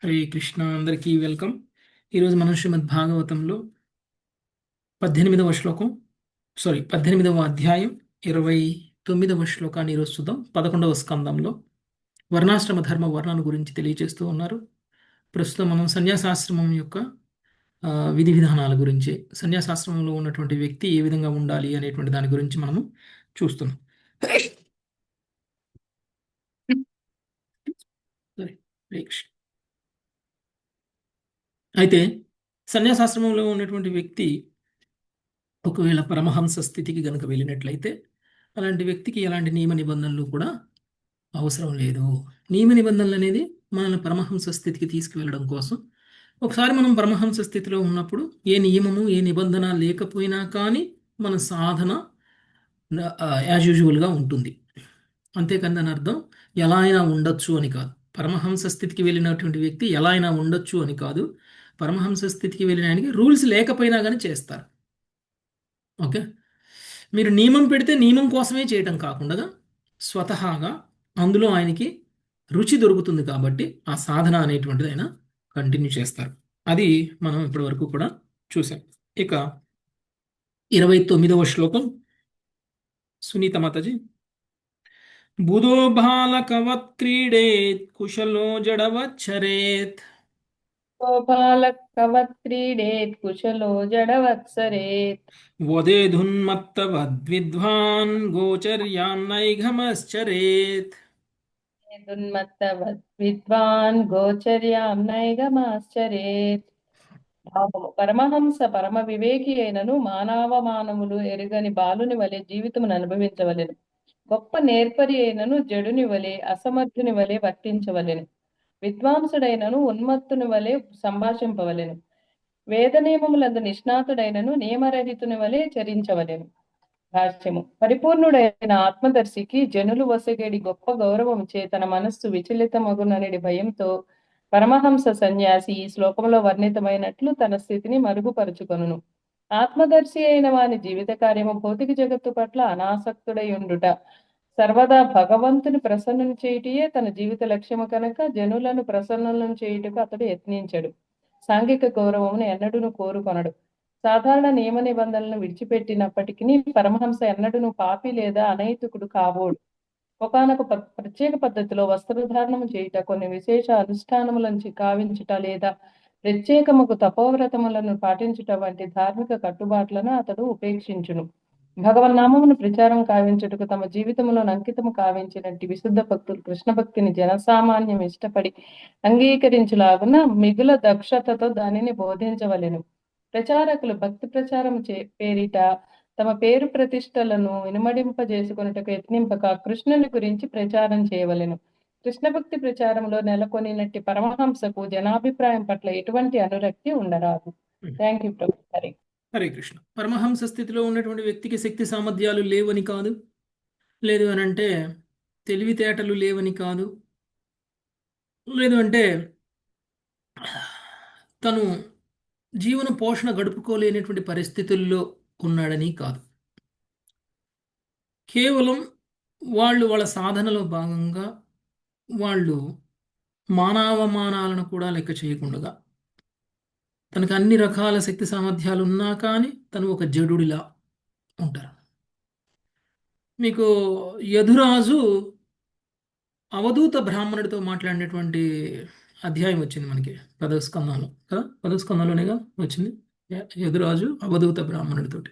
హరే కృష్ణ, అందరికీ వెల్కమ్. ఈరోజు మనం శ్రీమద్ భాగవతంలో 18వ శ్లోకం, 18వ అధ్యాయం 29వ శ్లోకాన్ని ఈరోజు చూద్దాం. 11వ స్కందంలో వర్ణాశ్రమ ధర్మ వర్ణన గురించి తెలియజేస్తూ ఉన్నారు. ప్రస్తుతం మనం సన్యాసాశ్రమం యొక్క విధి విధానాల గురించి, సన్యాసాశ్రమంలో ఉన్నటువంటి వ్యక్తి ఏ విధంగా ఉండాలి అనేటువంటి దాని గురించి మనము చూస్తున్నాం. సరే, హరే కృష్ణ. అయితే సన్యాసాశ్రమంలో ఉన్నటువంటి వ్యక్తి ఒకవేళ పరమహంస స్థితికి గనుక వెళ్ళినట్లయితే అలాంటి వ్యక్తికి ఎలాంటి నియమ నిబంధనలు కూడా అవసరం లేదు. నియమ నిబంధనలు అనేది మనల్ని పరమహంస స్థితికి తీసుకువెళ్ళడం కోసం. ఒకసారి మనం పరమహంస స్థితిలో ఉన్నప్పుడు ఏ నియమము ఏ నిబంధన లేకపోయినా కానీ మన సాధన యాజ్ యూజువల్గా ఉంటుంది. అంతేకాని దాని అర్థం ఎలా అయినా ఉండొచ్చు అని కాదు. పరమహంస స్థితికి వెళ్ళినటువంటి వ్యక్తి ఎలా అయినా ఉండొచ్చు అని కాదు. పరమహంస స్థితికి వెళ్ళిన ఆయనకి రూల్స్ లేకపోయినా కానీ చేస్తారు. ఓకే, మీరు నియమం పెడితే నియమం కోసమే చేయటం కాకుండా స్వతహాగా అందులో ఆయనకి రుచి దొరుకుతుంది కాబట్టి ఆ సాధన అనేటువంటిది ఆయన కంటిన్యూ చేస్తారు. అది మనం ఇప్పటి వరకు కూడా చూసాం. ఇక 29వ శ్లోకం, సునీత మాతాజీ. బుధో బాలకవత్ క్రీడేత్ కుశలో జడవచ్చరేత్ गोपालकवत् क्रीडेत् कुशलो जडवत्सरेत् వదేధున్మత్తవద్విద్వాన్ గోచర్యాన్నైఘమశ్చరేత్. दुन्मत्तवत् विद्वान् गोचर्यां नैगमाश्चरेत्. భావము పరమహంస పరమ వివేకి అయినను మానవమానములు ఎరుగని బాలుని వలె జీవితమును అనుభవించవలెను. గొప్ప నేర్పరి అయినను జడుని వలె అసమర్థుని వలె వర్తించవలెను. విద్వాంసుడైనను ఉన్మత్తుని వలె సంభాషింపవలెను. వేద నియమములందు నిష్ణాతుడైనను నియమరహితుని వలె చరించవలెను. భాష్యము పరిపూర్ణుడైన ఆత్మదర్శికి జనులు వసగేడి గొప్ప గౌరవం చే తన మనస్సు విచలితమగునని భయంతో పరమహంస సన్యాసి ఈ శ్లోకంలో వర్ణితమైనట్లు తన స్థితిని మరుగుపరుచుకొనును. ఆత్మదర్శి అయిన వాని జీవిత కార్యము భౌతిక జగత్తు పట్ల అనాసక్తుడై ఉండుట, సర్వదా భగవంతుని ప్రసన్నుని చేయుటయే తన జీవిత లక్ష్యము కనుక జనులను ప్రసన్నులను చేయుటకు అతడు యత్నించడు. సాంఘిక గౌరవమును ఎన్నడూను కోరుకొనడు. సాధారణ నియమ నిబంధనలను విడిచిపెట్టినప్పటికీ పరమహంస ఎన్నడూను పాపి లేదా అనైతికుడు కాబోడు. ఒకానొక ప్రత్యేక పద్ధతిలో వస్త్రధారణము చేయుట, కొన్ని విశేష అనుష్ఠానములను కావించుట లేదా ప్రత్యేకముకు తపోవ్రతములను పాటించుట వంటి ధార్మిక కట్టుబాట్లను అతడు ఉపేక్షించును. భగవన్నామమును ప్రచారం కావించుటకు తమ జీవితములో అంకితము కావించినట్టి విశుద్ధ భక్తులు కృష్ణ భక్తిని జనసామాన్యం ఇష్టపడి అంగీకరించులాగున మిగుల దక్షతతో దానిని బోధించవలెను. ప్రచారకులు భక్తి ప్రచారం పేరిట తమ పేరు ప్రతిష్టలను వినుమడింపజేసుకొనుటకు యత్నింపక కృష్ణుని గురించి ప్రచారం చేయవలెను. కృష్ణ భక్తి ప్రచారంలో నెలకొనినట్టి పరమహంసకు జనాభిప్రాయం పట్ల ఎటువంటి అనురక్తి ఉండరాదు. థ్యాంక్ యూ ప్రభు. హరి హరే కృష్ణ. పరమహంస స్థితిలో ఉన్నటువంటి వ్యక్తికి శక్తి సామర్థ్యాలు లేవని కాదు, లేదు అని అంటే తెలివితేటలు లేవని కాదు, లేదు అంటే తను జీవన పోషణ గడుపుకోలేనటువంటి పరిస్థితుల్లో ఉన్నాడని కాదు. కేవలం వాళ్ళ సాధనలో భాగంగా వాళ్ళు మానవమానాలను కూడా లెక్క చేయకుండా తనకు అన్ని రకాల శక్తి సామర్థ్యాలు ఉన్నా కానీ తను ఒక జడుడిలా ఉంటారు. మీకు యధురాజు అవధూత బ్రాహ్మణుడితో మాట్లాడినటువంటి అధ్యాయం వచ్చింది మనకి 10వ స్కందంలో కదా, 10వ స్కందంలోనేగా వచ్చింది. యధురాజు అవధూత బ్రాహ్మణుడితోటి.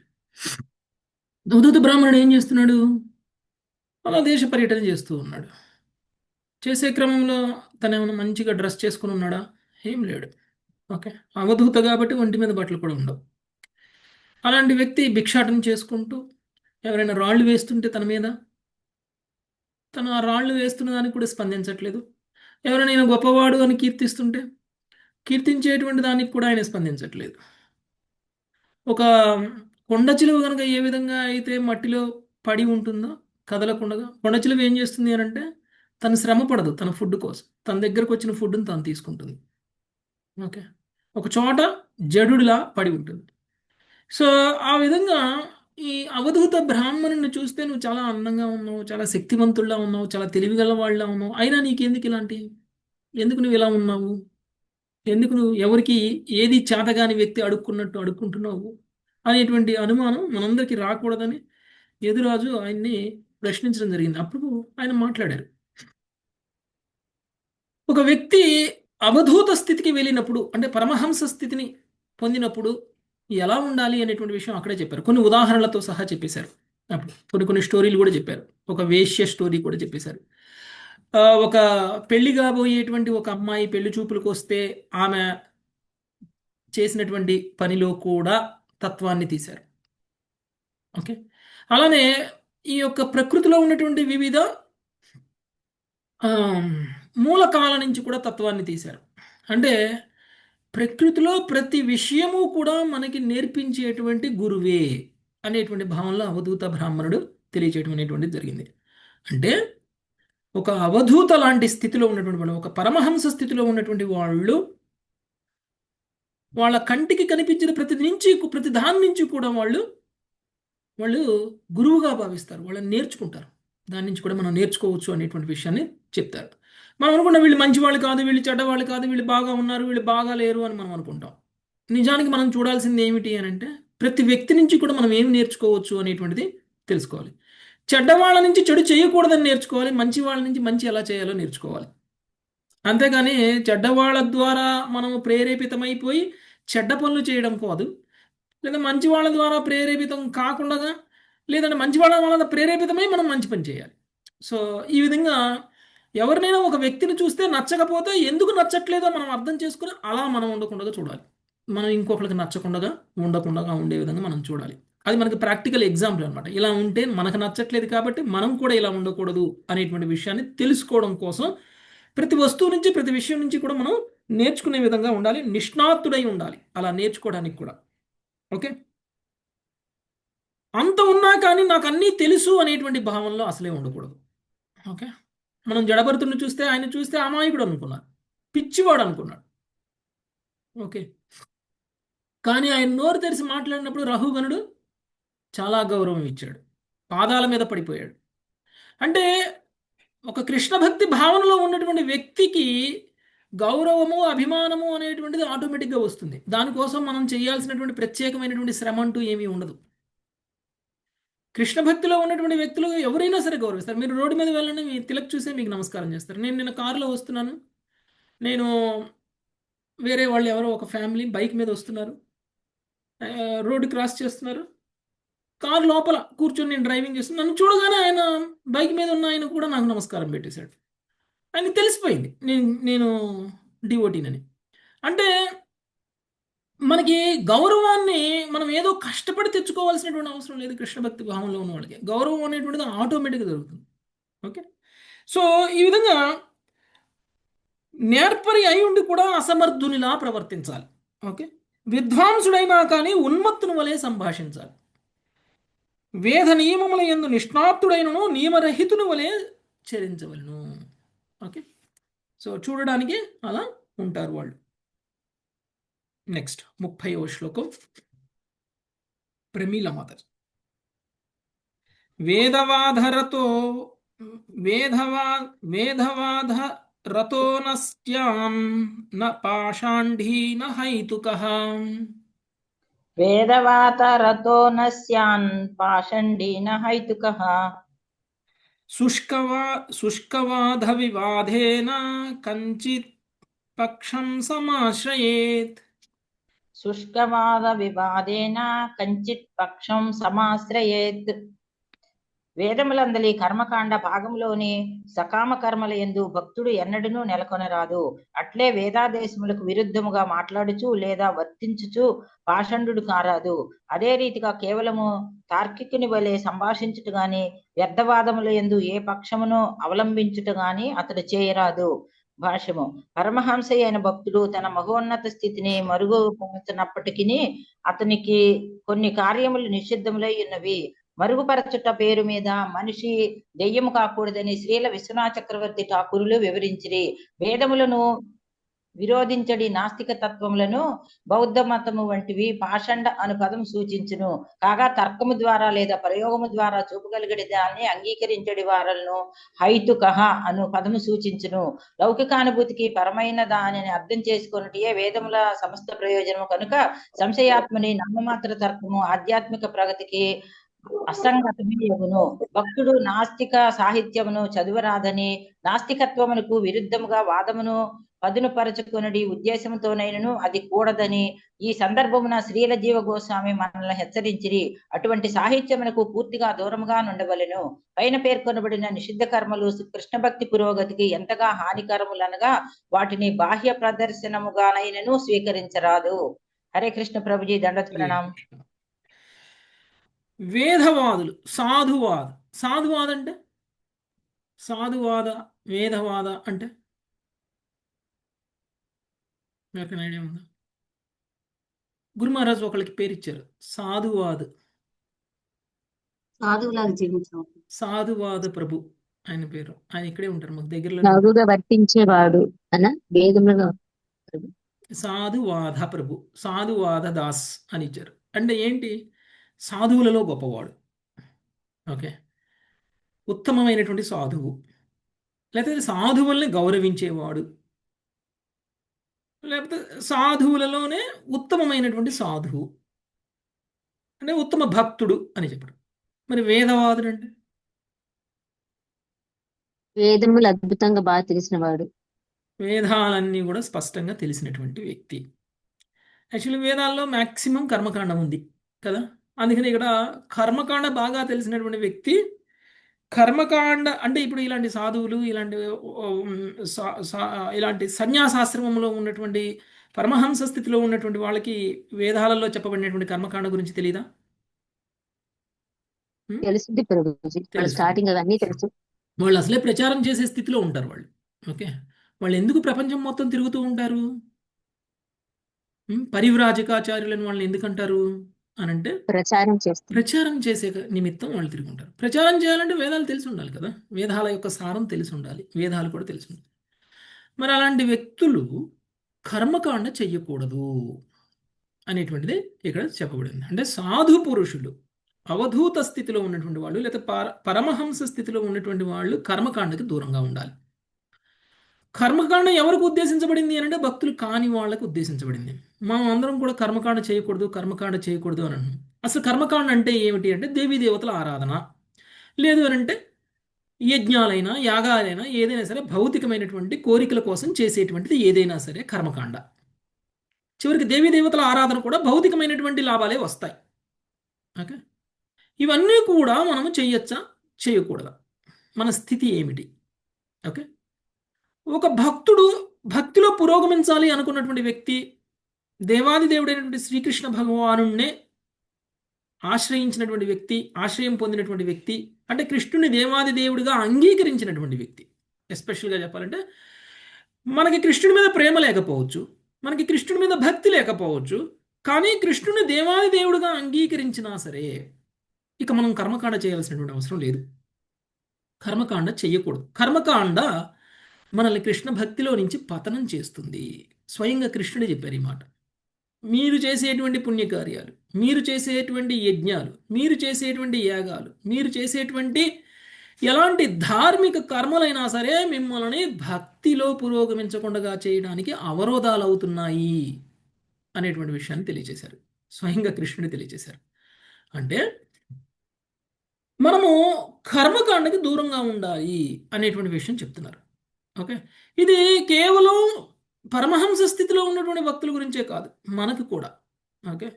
అవధూత బ్రాహ్మణుడు ఏం చేస్తున్నాడు? అలా దేశ పర్యటన చేస్తూ ఉన్నాడు. చేసే క్రమంలో తను ఏమైనా మంచిగా డ్రెస్ చేసుకుని ఉన్నాడా? ఏం లేడు. ఓకే, అవధూత కాబట్టి ఒంటి మీద బట్టలు కూడా ఉండవు. అలాంటి వ్యక్తి భిక్షాటన చేసుకుంటూ ఎవరైనా రాళ్ళు వేస్తుంటే తన మీద, తను ఆ రాళ్ళు వేస్తున్న దానికి కూడా స్పందించట్లేదు. ఎవరైనా ఈయన గొప్పవాడు అని కీర్తిస్తుంటే కీర్తించేటువంటి దానికి కూడా ఆయన స్పందించట్లేదు. ఒక కొండ చిలువ కనుక ఏ విధంగా అయితే మట్టిలో పడి ఉంటుందో కదలకుండా, కొండ చిలువ ఏం చేస్తుంది అని అంటే తను శ్రమ పడదు. తన ఫుడ్ కోసం తన దగ్గరకు వచ్చిన ఫుడ్ని తను తీసుకుంటుంది. ఓకే, ఒక చోట జడుడిలా పడి ఉంటుంది. సో ఆ విధంగా ఈ అవధూత బ్రాహ్మణుని చూస్తే నువ్వు చాలా అందంగా ఉన్నావు, చాలా శక్తివంతుల్లా ఉన్నావు, చాలా తెలివిగల వాళ్ళ ఉన్నావు, అయినా నీకెందుకు ఇలాంటి, ఎందుకు నువ్వు ఇలా ఉన్నావు ఎందుకు నువ్వు ఎవరికి ఏది చేతగాని వ్యక్తి అడుక్కున్నట్టు అడుక్కుంటున్నావు అనేటువంటి అనుమానం మనందరికీ రాకూడదని యదురాజు ఆయన్ని ప్రశ్నించడం జరిగింది. అప్పుడు ఆయన మాట్లాడారు. ఒక వ్యక్తి అవధూత స్థితికి వెళ్ళినప్పుడు, అంటే పరమహంస స్థితిని పొందినప్పుడు ఎలా ఉండాలి అనేటువంటి విషయం అక్కడే చెప్పారు. కొన్ని ఉదాహరణలతో సహా చెప్పేశారు. అప్పుడు కొన్ని కొన్ని స్టోరీలు కూడా చెప్పారు. ఒక వేశ్య స్టోరీ కూడా చెప్పేశారు. ఒక పెళ్లి కాబోయేటువంటి ఒక అమ్మాయి పెళ్లి చూపులకు వస్తే ఆమె చేసినటువంటి పనిలో కూడా తత్వాన్ని తీశారు. ఓకే. అలానే ఈ యొక్క ప్రకృతిలో ఉన్నటువంటి వివిధ మూలకాల నుంచి కూడా తత్వాన్ని తీశారు. అంటే ప్రకృతిలో ప్రతి విషయము కూడా మనకి నేర్పించేటువంటి గురువే అనేటువంటి భావనలో అవధూత బ్రాహ్మణుడు తెలియచేయడం అనేటువంటిది జరిగింది. అంటే ఒక అవధూత లాంటి స్థితిలో ఉన్నటువంటి వాళ్ళు, ఒక పరమహంస స్థితిలో ఉన్నటువంటి వాళ్ళు వాళ్ళ కంటికి కనిపించిన ప్రతి దాని నుంచి కూడా వాళ్ళు వాళ్ళు గురువుగా భావిస్తారు. వాళ్ళని నేర్చుకుంటారు. దాని నుంచి కూడా మనం నేర్చుకోవచ్చు అనేటువంటి విషయాన్ని చెప్తారు. మనం అనుకున్న వీళ్ళు మంచి వాళ్ళు కాదు, వీళ్ళు చెడ్డవాళ్ళు కాదు, వీళ్ళు బాగా ఉన్నారు, వీళ్ళు బాగా లేరు అని మనం అనుకుంటాం. నిజానికి మనం చూడాల్సింది ఏమిటి అని అంటే ప్రతి వ్యక్తి నుంచి కూడా మనం ఏమి నేర్చుకోవచ్చు అనేటువంటిది తెలుసుకోవాలి. చెడ్డవాళ్ళ నుంచి చెడు చేయకూడదని నేర్చుకోవాలి. మంచి వాళ్ళ నుంచి మంచి ఎలా చేయాలో నేర్చుకోవాలి. అంతేగాని చెడ్డవాళ్ళ ద్వారా మనము ప్రేరేపితమైపోయి చెడ్డ పనులు చేయడం కాదు, లేదా మంచి వాళ్ళ ద్వారా ప్రేరేపితం కాకుండా, లేదంటే మంచి వాళ్ళ వల్ల ప్రేరేపితమై మనం మంచి పని చేయాలి. సో ఈ విధంగా ఎవరినైనా ఒక వ్యక్తిని చూస్తే నచ్చకపోతే ఎందుకు నచ్చట్లేదో మనం అర్థం చేసుకుని అలా మనం ఉండకుండా చూడాలి. మనం ఇంకొకరికి నచ్చకుండా ఉండకుండా ఉండే విధంగా మనం చూడాలి. అది మనకి ప్రాక్టికల్ ఎగ్జాంపుల్ అనమాట. ఇలా ఉంటే మనకు నచ్చట్లేదు కాబట్టి మనం కూడా ఇలా ఉండకూడదు అనేటువంటి విషయాన్ని తెలుసుకోవడం కోసం ప్రతి వస్తువు నుంచి ప్రతి విషయం నుంచి కూడా మనం నేర్చుకునే విధంగా ఉండాలి. నిష్ణాతుడై ఉండాలి అలా నేర్చుకోవడానికి కూడా. ఓకే. అంత ఉన్నా కానీ నాకు అన్నీ తెలుసు అనేటువంటి భావనలో అసలే ఉండకూడదు. ఓకే. మనం జడభరతుడిని చూస్తే ఆయన చూస్తే అమాయకుడు అనుకున్నారు, పిచ్చివాడు అనుకున్నాడు. ఓకే. కానీ ఆయన నోరు తెరిచి మాట్లాడినప్పుడు రఘుగణుడు చాలా గౌరవం ఇచ్చాడు, పాదాల మీద పడిపోయాడు. అంటే ఒక కృష్ణ భక్తి భావనలో ఉన్నటువంటి వ్యక్తికి గౌరవము అభిమానము అనేటువంటిది ఆటోమేటిక్గా వస్తుంది. దానికోసం మనం చేయాల్సినటువంటి ప్రత్యేకమైనటువంటి శ్రమ అంటూ ఏమీ ఉండదు. కృష్ణ భక్తిలో ఉన్నటువంటి వ్యక్తులు ఎవరైనా సరే గౌరవిస్తారు. మీరు రోడ్డు మీద వెళ్ళండి, మీ తిలక్ చూసే మీకు నమస్కారం చేస్తారు. నేను నిన్న కారులో వస్తున్నాను, నేను వేరే వాళ్ళు ఎవరో ఒక ఫ్యామిలీ బైక్ మీద వస్తున్నారు, రోడ్డు క్రాస్ చేస్తున్నారు, కారు లోపల కూర్చొని నేను డ్రైవింగ్ చేస్తున్నాను. నన్ను చూడగానే ఆయన బైక్ మీద ఉన్న ఆయన కూడా నాకు నమస్కారం పెట్టేశాడు. ఆయనకి తెలిసిపోయింది నేను నేను డివోటీనని. అంటే మనకి గౌరవాన్ని మనం ఏదో కష్టపడి తెచ్చుకోవాల్సినటువంటి అవసరం లేదు. కృష్ణ భక్తి భావంలో ఉన్న వాళ్ళకి గౌరవం అనేటువంటిది ఆటోమేటిక్గా జరుగుతుంది. ఓకే. సో ఈ విధంగా నేర్పరి అయి ఉండి కూడా అసమర్థునిలా ప్రవర్తించాలి. ఓకే. విద్వాంసుడైనా కానీ ఉన్మత్తుని వలె సంభాషించాలి. వేద నియమముల యందు నిష్ణాతుడైనను నియమరహితుని వలె చరించవలను. ఓకే. సో చూడడానికి అలా ఉంటారు వాళ్ళు. నెక్స్ట్ 30వ శ్లోకం. ప్రమీల మాతాజీ. వేదవాధరతో వేదవాధ రతో నస్యాం న పాషాంఢీ న హైతుకః. వేదవాత రతో న స్యాన్ పాషండీ న హైతుకః. శుష్కవాధ వివాదేన కంచిత్ పక్షం సమాశ్రయేత్. శుష్కవాద వివాదేన కంచిత్ పక్షం సమాశ్రయేత్. వేదములందలి కర్మకాండ భాగంలోని సకామ కర్మల యందు భక్తుడు ఎన్నడూ నెలకొనరాదు. అట్లే వేదాదేశములకు విరుద్ధముగా మాట్లాడుచు లేదా వర్తించుచు పాషండు కారాదు. అదే రీతిగా కేవలము తార్కికుని వలె సంభాషించుట గాని వ్యర్థవాదముల యందు ఏ పక్షమును అవలంబించుట గాని అతడు చేయరాదు. భాష్యము. పరమహంస అయిన భక్తుడు తన మహోన్నత స్థితిని మరుగుపరచినప్పటికీ అతనికి కొన్ని కార్యములు నిషిద్ధములై ఉన్నవి. మరుగుపరచుట పేరు మీద మనిషి దెయ్యము కాకూడదని శ్రీల విశ్వనాథ చక్రవర్తి ఠాకూరులు వివరించిరి. వేదములను విరోధించడి నాస్తిక తత్వములను బౌద్ధ మతము వంటివి పాషండ అను పదం సూచించును. కాగా తర్కము ద్వారా లేదా ప్రయోగము ద్వారా చూపగలిగడి దాన్ని అంగీకరించడి వారలను హైతుకః అను పదము సూచించును. లౌకికానుభూతికి పరమైన దానిని అర్థం చేసుకొనుటయే వేదముల సమస్త ప్రయోజనము కనుక సంశయాత్మని నామమాత్ర తర్కము ఆధ్యాత్మిక ప్రగతికి అసంగతమే యగును. భక్తుడు నాస్తిక సాహిత్యమును చదువరాదని నాస్తికత్వమునకు విరుద్ధముగా వాదమును పదునుపరచుకొనుడి ఉద్దేశముతోనైనను అది కూడదని ఈ సందర్భమున శ్రీల జీవ గోస్వామి మనల్ని హెచ్చరించిరి. అటువంటి సాహిత్యమునకు పూర్తిగా దూరముగా నుండవలెను. పైన పేర్కొనబడిన నిషిద్ధ కర్మలు కృష్ణ భక్తి పురోగతికి ఎంతగా హానికరములనగా వాటిని బాహ్య ప్రదర్శనముగానైనను స్వీకరించరాదు. హరే కృష్ణ ప్రభుజీ, దండత్ ప్రణాం. వేదవాదులు, సాధువాద అంటే సాధువాద, వేదవాద అంటే మీకు ఐడియా ఉందా? గురు మహారాజ్ ఒకళ్ళకి పేరు ఇచ్చారు, సాధువాద్. సాధువులాగా జీవించడం. సాధువాద ప్రభు ఆయన పేరు. ఆయన ఇక్కడే ఉంటారు, మాకు దగ్గరలో. సాధువుగా వర్తించేవాడు అన వేదములుగా సాధువాద ప్రభు, సాధువాద దాస్ అని ఇచ్చారు. అంటే ఏంటి? సాధువులలో గొప్పవాడు. ఓకే, ఉత్తమమైనటువంటి సాధువు, లేకపోతే సాధువుల్ని గౌరవించేవాడు, లేకపోతే సాధువులలోనే ఉత్తమమైనటువంటి సాధువు అంటే ఉత్తమ భక్తుడు అని చెప్పారు. మరి వేదవాదుడు అంటే వేదములు అద్భుతంగా బాగా తెలిసిన వాడు. వేదాలన్నీ కూడా స్పష్టంగా తెలిసినటువంటి వ్యక్తి. యాక్చువల్లీ వేదాల్లో మ్యాక్సిమం కర్మకాండం ఉంది కదా, అందుకని ఇక్కడ కర్మకాండ బాగా తెలిసినటువంటి వ్యక్తి. కర్మకాండ అంటే ఇప్పుడు ఇలాంటి సాధువులు, ఇలాంటి సన్యాసాశ్రమంలో ఉన్నటువంటి పరమహంస స్థితిలో ఉన్నటువంటి వాళ్ళకి వేదాలలో చెప్పబడినటువంటి కర్మకాండ గురించి తెలీదా? తెలుస్తుంది ప్రభుజీ, స్టార్టింగ్ అవన్నీ తెలుసు. వాళ్ళు అసలే ప్రచారం చేసే స్థితిలో ఉంటారు వాళ్ళు. ఓకే, వాళ్ళు ఎందుకు ప్రపంచం మొత్తం తిరుగుతూ ఉంటారు? పరివ్రాజకాచార్యులని వాళ్ళని ఎందుకంటారు అనంటే ప్రచారం చేసే నిమిత్తం వాళ్ళు తిరిగి ఉంటారు. ప్రచారం చేయాలంటే వేదాలు తెలిసి ఉండాలి కదా, వేదాల యొక్క సారం తెలిసి ఉండాలి, వేదాలు కూడా తెలిసి ఉండాలి. మరి అలాంటి వ్యక్తులు కర్మకాండ చెయ్యకూడదు అనేటువంటిది ఇక్కడ చెప్పబడింది. అంటే సాధు పురుషులు, అవధూత స్థితిలో ఉన్నటువంటి వాళ్ళు, లేదా పరమహంస స్థితిలో ఉన్నటువంటి వాళ్ళు కర్మకాండకి దూరంగా ఉండాలి. కర్మకాండ ఎవరికి ఉద్దేశించబడింది అని అంటే భక్తులు కాని వాళ్ళకి ఉద్దేశించబడింది. మనం అందరం కూడా కర్మకాండ చేయకూడదు అని అన్నాం. అసలు కర్మకాండ అంటే ఏమిటి అంటే దేవీ దేవతల ఆరాధన, లేదు అని అంటే యజ్ఞాలైనా యాగాలైనా ఏదైనా సరే భౌతికమైనటువంటి కోరికల కోసం చేసేటువంటిది ఏదైనా సరే కర్మకాండ. చివరికి దేవీ దేవతల ఆరాధన కూడా భౌతికమైనటువంటి లాభాలే వస్తాయి. ఓకే, ఇవన్నీ కూడా మనము చేయొచ్చా చేయకూడదా, మన స్థితి ఏమిటి? ఓకే, ఒక భక్తుడు భక్తిలో పురోగమించాలి అనుకున్నటువంటి వ్యక్తి, దేవాది దేవుడైనటువంటి శ్రీకృష్ణ భగవానుణ్ణే ఆశ్రయించినటువంటి వ్యక్తి, ఆశ్రయం పొందినటువంటి వ్యక్తి, అంటే కృష్ణుని దేవాది దేవుడిగా అంగీకరించినటువంటి వ్యక్తి. ఎస్పెషల్గా చెప్పాలంటే మనకి కృష్ణుడి మీద ప్రేమ లేకపోవచ్చు, మనకి కృష్ణుడి మీద భక్తి లేకపోవచ్చు, కానీ కృష్ణుని దేవాది దేవుడిగా అంగీకరించినా సరే ఇక మనం కర్మకాండ చేయాల్సినటువంటి అవసరం లేదు, కర్మకాండ చెయ్యకూడదు. కర్మకాండ మనల్ని కృష్ణ భక్తిలో నుంచి పతనం చేస్తుంది. స్వయంగా కృష్ణుడే చెప్పారు ఈ మాట. మీరు చేసేటువంటి పుణ్యకార్యాలు, మీరు చేసేటువంటి యజ్ఞాలు, మీరు చేసేటువంటి యాగాలు, మీరు చేసేటువంటి ఎలాంటి ధార్మిక కర్మలైనా సరే మిమ్మల్ని భక్తిలో పురోగమించకుండా చేయడానికి అవరోధాలు అవుతున్నాయి అనేటువంటి విషయాన్ని తెలియజేశారు. స్వయంగా కృష్ణుడు తెలియజేశారు. అంటే మనము కర్మకాండకి దూరంగా ఉండాలి అనేటువంటి విషయం చెప్తున్నారు. ఓకే, ఇది కేవలం పరమహంస స్థితిలో ఉన్నటువంటి భక్తుల గురించే కాదు, మనకు కూడా. ఓకే,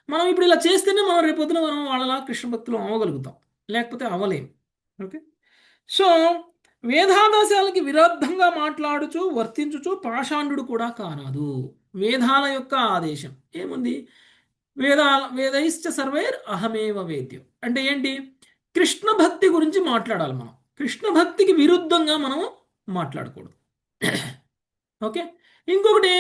మనం ఇప్పుడు ఇలా చేస్తేనే మనం రేపొద్దున మనం వాళ్ళలా కృష్ణ భక్తులు అవ్వగలుగుతాం, లేకపోతే అవ్వలేం. ఓకే, సో వేదాదాశాలకి విరుద్ధంగా మాట్లాడుచు వర్తించుచు పాషాండు కూడా కానాదు. వేదాల యొక్క ఆదేశం ఏముంది? వేదైశ్చ సర్వైర్ అహమేవ వేద్యం అంటే ఏంటి? కృష్ణ భక్తి గురించి మాట్లాడాలి మనం, కృష్ణ భక్తికి విరుద్ధంగా మనం మాట్లాడకూడదు. ఓకే, ఇంకొకటి,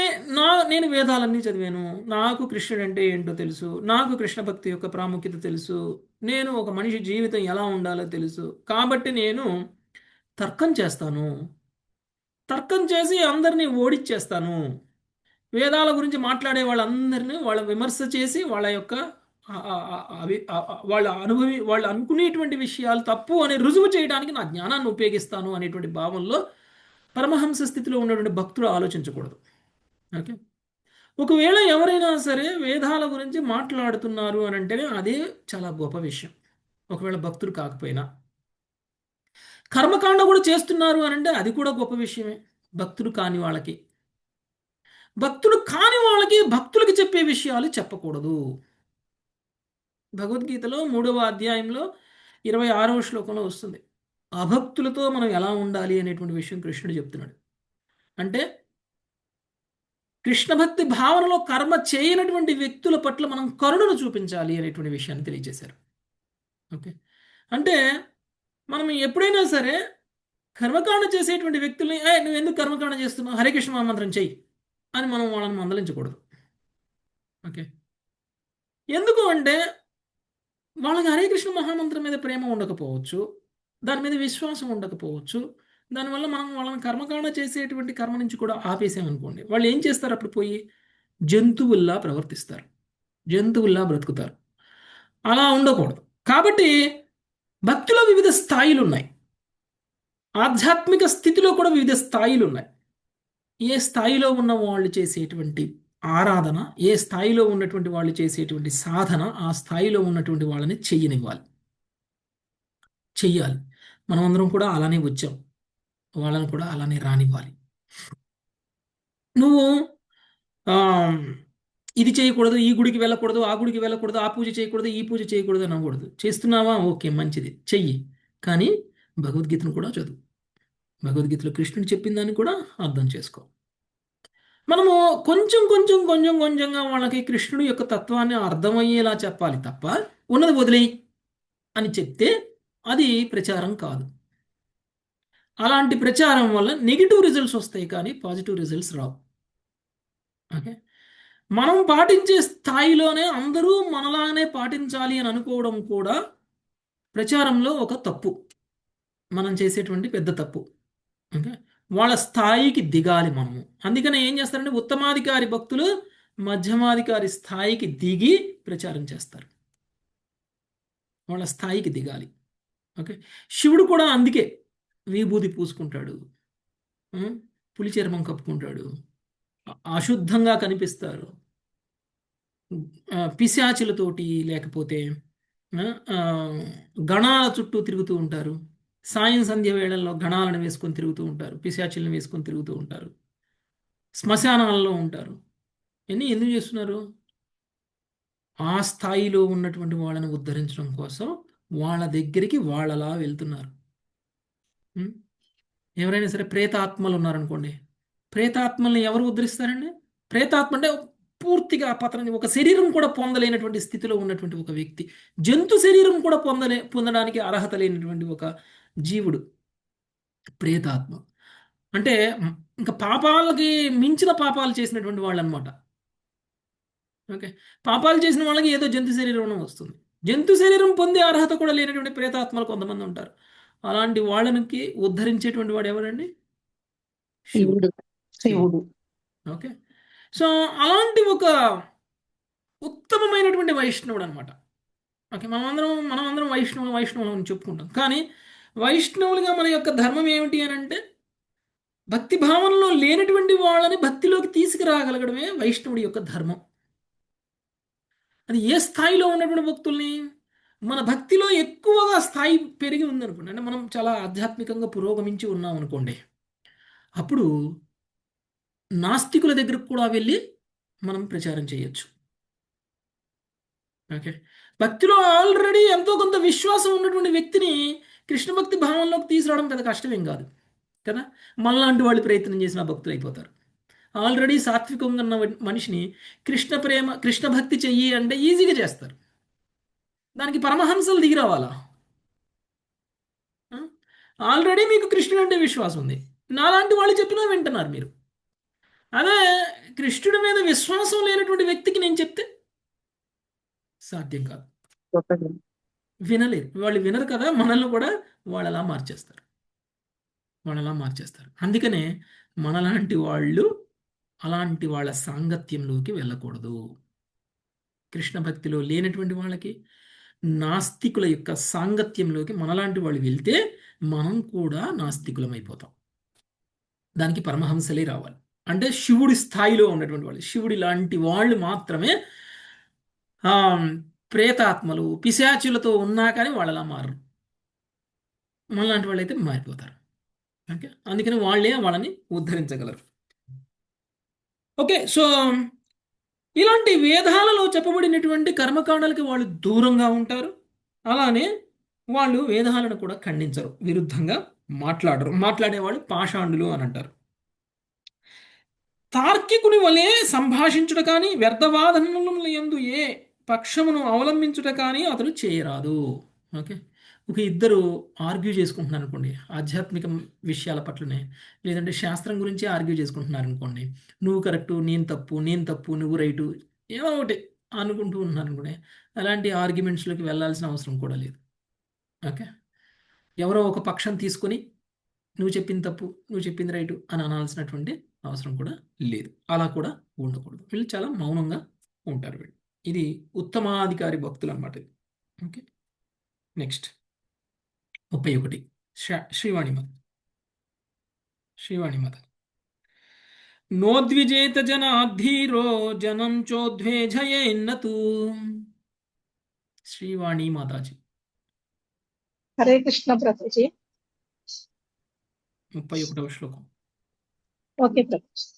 నేను వేదాలన్నీ చదివాను, నాకు కృష్ణుడు అంటే ఏంటో తెలుసు, నాకు కృష్ణ భక్తి యొక్క ప్రాముఖ్యత తెలుసు, నేను ఒక మనిషి జీవితం ఎలా ఉండాలో తెలుసు, కాబట్టి నేను తర్కం చేస్తాను, తర్కం చేసి అందరినీ ఓడిచ్చేస్తాను వేదాల గురించి మాట్లాడే వాళ్ళందరినీ వాళ్ళ విమర్శ చేసి వాళ్ళ యొక్క వాళ్ళు అనుకునేటువంటి విషయాలు తప్పు అని రుజువు చేయడానికి నా జ్ఞానాన్ని ఉపయోగిస్తాను అనేటువంటి భావంలో పరమహంస స్థితిలో ఉన్నటువంటి భక్తుడు ఆలోచించకూడదు. ఓకే, ఒకవేళ ఎవరైనా సరే వేదాల గురించి మాట్లాడుతున్నారు అని అంటేనే అదే చాలా గొప్ప విషయం. ఒకవేళ భక్తుడు కాకపోయినా కర్మకాండ కూడా చేస్తున్నారు అని అంటే అది కూడా గొప్ప విషయమే. భక్తుడు కాని వాళ్ళకి భక్తులకి చెప్పే విషయాలు చెప్పకూడదు. భగవద్గీతలో 3వ అధ్యాయంలో 26వ శ్లోకంలో వస్తుంది, అభక్తులతో మనం ఎలా ఉండాలి అనేటువంటి విషయం కృష్ణుడు చెప్తున్నాడు. అంటే కృష్ణ భక్తి భావనలో కర్మ చేయనటువంటి వ్యక్తుల పట్ల మనం కరుణను చూపించాలి అనేటువంటి విషయాన్ని తెలియజేశారు. ఓకే, అంటే మనం ఎప్పుడైనా సరే కర్మకాండ చేసేటువంటి వ్యక్తుల్ని నువ్వు ఎందుకు కర్మకాండ చేస్తున్నావు, హరే కృష్ణ మహామంత్రం చెయ్యి అని మనం వాళ్ళని మందలించకూడదు. ఓకే, ఎందుకు అంటే వాళ్ళకి హరే కృష్ణ మహామంత్రం మీద ప్రేమ ఉండకపోవచ్చు, దాని మీద విశ్వాసం ఉండకపోవచ్చు. దానివల్ల మనం వాళ్ళని కర్మకాండ చేసేటువంటి కర్మ నుంచి కూడా ఆపేసామనుకోండి, వాళ్ళు ఏం చేస్తారు, అప్పుడు పోయి జంతువుల్లా ప్రవర్తిస్తారు, జంతువుల్లా బ్రతుకుతారు. అలా ఉండకూడదు. కాబట్టి భక్తిలో వివిధ స్థాయిలు ఉన్నాయి, ఆధ్యాత్మిక స్థితిలో కూడా వివిధ స్థాయిలు ఉన్నాయి. ఏ స్థాయిలో ఉన్న వాళ్ళు చేసేటువంటి ఆరాధన, ఏ స్థాయిలో ఉన్నటువంటి వాళ్ళు చేసేటువంటి సాధన, ఆ స్థాయిలో ఉన్నటువంటి వాళ్ళని చెయ్యాలి. మనమందరం కూడా అలానే వచ్చాం, వాళ్ళని కూడా అలానే రానివ్వాలి. నువ్వు ఇది చేయకూడదు, ఈ గుడికి వెళ్ళకూడదు, ఆ గుడికి వెళ్ళకూడదు, ఆ పూజ చేయకూడదు, ఈ పూజ చేయకూడదు అనకూడదు. చేస్తున్నావా, ఓకే మంచిది, చెయ్యి. కానీ భగవద్గీతను కూడా చదువు, భగవద్గీతలో కృష్ణుడు చెప్పిన దాన్ని కూడా అర్థం చేసుకో. మనము కొంచెంగా వాళ్ళకి కృష్ణుడి యొక్క తత్వాన్ని అర్థమయ్యేలా చెప్పాలి తప్ప ఉన్నది వదిలేయి అని చెప్తే అది ప్రచారం కాదు. అలాంటి ప్రచారం వల్ల నెగిటివ్ రిజల్ట్స్ వస్తాయి కానీ పాజిటివ్ రిజల్ట్స్ రావు. ఓకే, మనం పాటించే స్థాయిలోనే అందరూ మనలాగానే పాటించాలి అని అనుకోవడం కూడా ప్రచారంలో ఒక తప్పు, మనం చేసేటువంటి పెద్ద తప్పు. ఓకే, వాళ్ళ స్థాయికి దిగాలి మనము. అందుకనే ఏం చేస్తారంటే ఉత్తమాధికారి భక్తులు మధ్యమాధికారి స్థాయికి దిగి ప్రచారం చేస్తారు, వాళ్ళ స్థాయికి దిగాలి. ఓకే, శివుడు కూడా అందుకే విభూది పూసుకుంటాడు, పులి చర్మం కప్పుకుంటాడు, అశుద్ధంగా కనిపిస్తారు, పిశాచులతోటి లేకపోతే గణాల చుట్టూ తిరుగుతూ ఉంటారు, సాయం సంధ్య వేళల్లో గణాలను వేసుకొని తిరుగుతూ ఉంటారు, పిశాచులను వేసుకొని తిరుగుతూ ఉంటారు, శ్మశానాలలో ఉంటారు. ఇవన్నీ ఎందుకు చేస్తున్నారు? ఆ స్థాయిలో ఉన్నటువంటి వాళ్ళని ఉద్ధరించడం కోసం వాళ్ళ దగ్గరికి వాళ్ళలా వెళ్తున్నారు. ఎవరైనా సరే ప్రేతాత్మలు ఉన్నారనుకోండి, ప్రేతాత్మల్ని ఎవరు ఉద్ధరిస్తారండి? ప్రేతాత్మ అంటే పూర్తిగా పతనం, ఒక శరీరం కూడా పొందలేనటువంటి స్థితిలో ఉన్నటువంటి ఒక వ్యక్తి, జంతు శరీరం కూడా పొందడానికి అర్హత లేనటువంటి ఒక జీవుడు ప్రేతాత్మ. అంటే ఇంకా పాపాలకి మించిన పాపాలు చేసినటువంటి వాళ్ళు అనమాట. ఓకే, పాపాలు చేసిన వాళ్ళకి ఏదో జంతు శరీరం వస్తుంది, జంతు శరీరం పొందే అర్హత కూడా లేనటువంటి ప్రేతాత్మలు కొంతమంది ఉంటారు. అలాంటి వాళ్ళకి ఉద్ధరించేటువంటి వాడు ఎవరండి? శివుడు. ఓకే, సో అలాంటి ఒక ఉత్తమమైనటువంటి వైష్ణవుడు అనమాట. ఓకే, మనమందరం వైష్ణవులు అని చెప్పుకుంటాం. కానీ వైష్ణవులుగా మన యొక్క ధర్మం ఏమిటి అని అంటే భక్తి భావనలో లేనటువంటి వాళ్ళని భక్తిలోకి తీసుకురాగలగడమే వైష్ణవుడి యొక్క ధర్మం. అది ఏ స్థాయిలో ఉన్నటువంటి భక్తుల్ని, మన భక్తిలో ఎక్కువగా స్థాయి పెరిగి ఉందనుకోండి, అంటే మనం చాలా ఆధ్యాత్మికంగా పురోగమించి ఉన్నాం అనుకోండి, అప్పుడు నాస్తికుల దగ్గరకు కూడా వెళ్ళి మనం ప్రచారం చేయొచ్చు. ఓకే, భక్తిలో ఆల్రెడీ ఎంతో కొంత విశ్వాసం ఉన్నటువంటి వ్యక్తిని కృష్ణ భక్తి భావంలోకి తీసుకురావడం పెద్ద కష్టమేం కాదు కదా. మనలాంటి వాళ్ళు ప్రయత్నం చేసిన భక్తులు అయిపోతారు. ఆల్రెడీ సాత్వికంగా ఉన్న మనిషిని కృష్ణ భక్తి చెయ్యి అంటే ఈజీగా చేస్తారు. దానికి పరమహంసలు దిగి రావాలా? ఆల్రెడీ మీకు కృష్ణుడు అంటే విశ్వాసం ఉంది, నాలాంటి వాళ్ళు చెప్పినా వింటున్నారు మీరు. అదే కృష్ణుడి మీద విశ్వాసం లేనటువంటి వ్యక్తికి నేను చెప్తే సాధ్యం కాదు, వినలేరు. వాళ్ళు వినరు కదా, మనల్ని కూడా వాళ్ళలా మార్చేస్తారు. అందుకనే మనలాంటి వాళ్ళు అలాంటి వాళ్ళ సాంగత్యంలోకి వెళ్ళకూడదు. కృష్ణ భక్తిలో లేనటువంటి వాళ్ళకి, నాస్తికుల యొక్క సాంగత్యంలోకి మనలాంటి వాళ్ళు వెళ్తే మనం కూడా నాస్తికులమైపోతాం. దానికి పరమహంసలే రావాలి. అంటే శివుడి స్థాయిలో ఉన్నటువంటి వాళ్ళు, శివుడి లాంటి వాళ్ళు మాత్రమే ఆ ప్రేతాత్మలు పిశాచులతో ఉన్నా కానీ వాళ్ళలా మారరు. మనలాంటి వాళ్ళు అయితే మారిపోతారు. ఓకే, అందుకని వాళ్ళే వాళ్ళని ఉద్ధరించగలరు. ఓకే, సో ఇలాంటి వేదాలలో చెప్పబడినటువంటి కర్మకాండాలకి వాళ్ళు దూరంగా ఉంటారు. అలానే వాళ్ళు వేదాలను కూడా ఖండించరు, విరుద్ధంగా మాట్లాడరు. మాట్లాడేవాళ్ళు పాషాండులు అని అంటారు. తార్కికుని వలె సంభాషించుట కానీ వ్యర్థవాదనముల యందు ఏ పక్షమును అవలంబించుట కానీ అతడు చేయరాదు. ఓకే, ఒక ఇద్దరు ఆర్గ్యూ చేసుకుంటున్నారు అనుకోండి, ఆధ్యాత్మిక విషయాల పట్లనే, లేదంటే శాస్త్రం గురించి ఆర్గ్యూ చేసుకుంటున్నారు అనుకోండి, నువ్వు కరెక్టు నేను తప్పు, నేను తప్పు నువ్వు రైటు, ఏదో ఒకటి అనుకుంటూ ఉంటున్నారు అనుకోండి, అలాంటి ఆర్గ్యుమెంట్స్లోకి వెళ్ళాల్సిన అవసరం కూడా లేదు. ఓకే, ఎవరో ఒక పక్షం తీసుకొని నువ్వు చెప్పింది తప్పు నువ్వు చెప్పింది రైటు అని అనాల్సినటువంటి అవసరం కూడా లేదు. అలా కూడా ఉండకూడదు. వీళ్ళు చాలా మౌనంగా ఉంటారు వీళ్ళు. ఇది ఉత్తమాధికారి భక్తులు అన్నమాట ఇది. Okay, next 31 శ్రీవాణిమత. శ్రీవాణిమత నోద్విజేత జనాధీరో జనం చోద్వేజయేన్నతు. శ్రీవాణి మాతాజీ హరే కృష్ణ ప్రభుజీ. 31వ శ్లోకం. ఓకే ప్రభుజీ.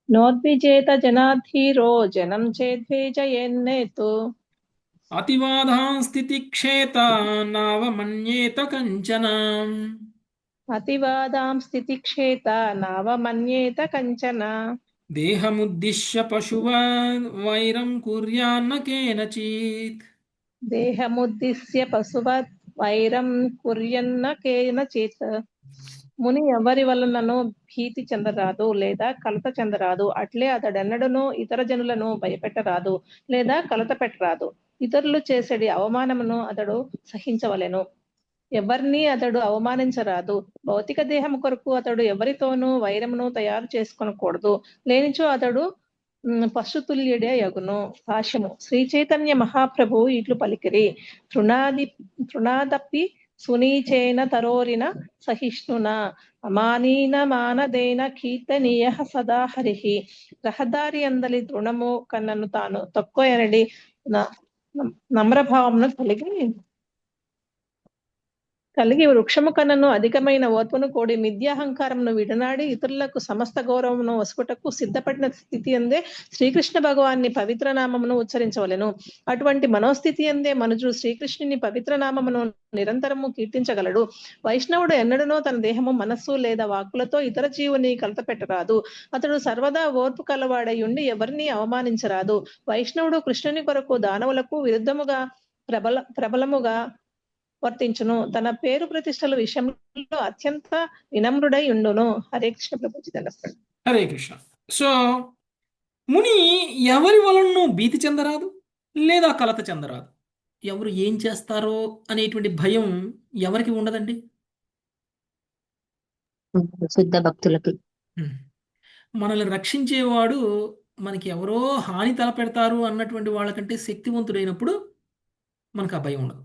నోద్విజేత జనాధీరో జనం చేద్వేజయేన్నేతు అతివాదాం స్థితిక్షేత నావమన్యేత కంచన. అతివాదాం స్థితిక్షేత నావమన్యేత కంచన. దేహముద్దిశ్య పశువ వైరం కుర్యాన్న కేనచిత్. దేహముద్దిశ్య పశువత్ వైరం కుర్యన్న కేనచిత్. ముని ఎవరి వలనను భీతి చెందరాదు లేదా కలత చెందరాదు. అట్లే అతడెన్నడను ఇతర జనులను భయపెట్టరాదు లేదా కలత పెట్టరాదు. ఇతరులు చేసేది అవమానమును అతడు సహించవలెను. ఎవరిని అతడు అవమానించరాదు. భౌతిక దేహం కొరకు అతడు ఎవరితోనూ వైరమును తయారు చేసుకొనకూడదు. లేనిచో అతడు పశుతుల్యుడే యగును. భాష్యము. శ్రీ చైతన్య మహాప్రభు ఇట్లు పలికిరి. తృణాదపి సునీచేన తరోరిన సహిష్ణున అమానీన మానదేన కీర్తనీయ సదా హరిహి. రహదారి అందలి తృణము కన్నను తాను తక్కువ ఎనడి నమ్రభావమును కలిగి వృక్షము కన్నను అధికమైన ఓర్పును కూడి మిథ్యాహంకారమును విడనాడి ఇతరులకు సమస్త గౌరవమును వసుకుటకు సిద్ధపడిన స్థితి అందే శ్రీకృష్ణ భగవాన్ని పవిత్ర నామమును ఉచ్చరించవలెను. అటువంటి మనోస్థితి అందే మనుజుడు శ్రీకృష్ణుని పవిత్ర నామమును నిరంతరము కీర్తించగలడు. వైష్ణవుడు ఎన్నడనో తన దేహము మనస్సు లేదా వాక్కులతో ఇతర జీవుని కలత పెట్టరాదు. అతడు సర్వదా ఓర్పు కలవాడై ఉండి ఎవరిని అవమానించరాదు. వైష్ణవుడు కృష్ణుని కొరకు దానవులకు విరుద్ధముగా ప్రబలముగా వర్తించును. తన పేరు ప్రతిష్టల విషయంలో అత్యంత వినమ్రుడై ఉండును. హరే కృష్ణ ప్రభుజీ. హరే కృష్ణ. సో ముని ఎవరి వలన భీతి చెందరాదు లేదా కలత చెందరాదు. ఎవరు ఏం చేస్తారో అనేటువంటి భయం ఎవరికి ఉండదండి? శుద్ధ భక్తులకి. మనల్ని రక్షించేవాడు మనకి ఎవరో హాని తలపెడతారు అన్నటువంటి వాళ్ళకంటే శక్తివంతుడైనప్పుడు మనకు ఆ భయం ఉండదు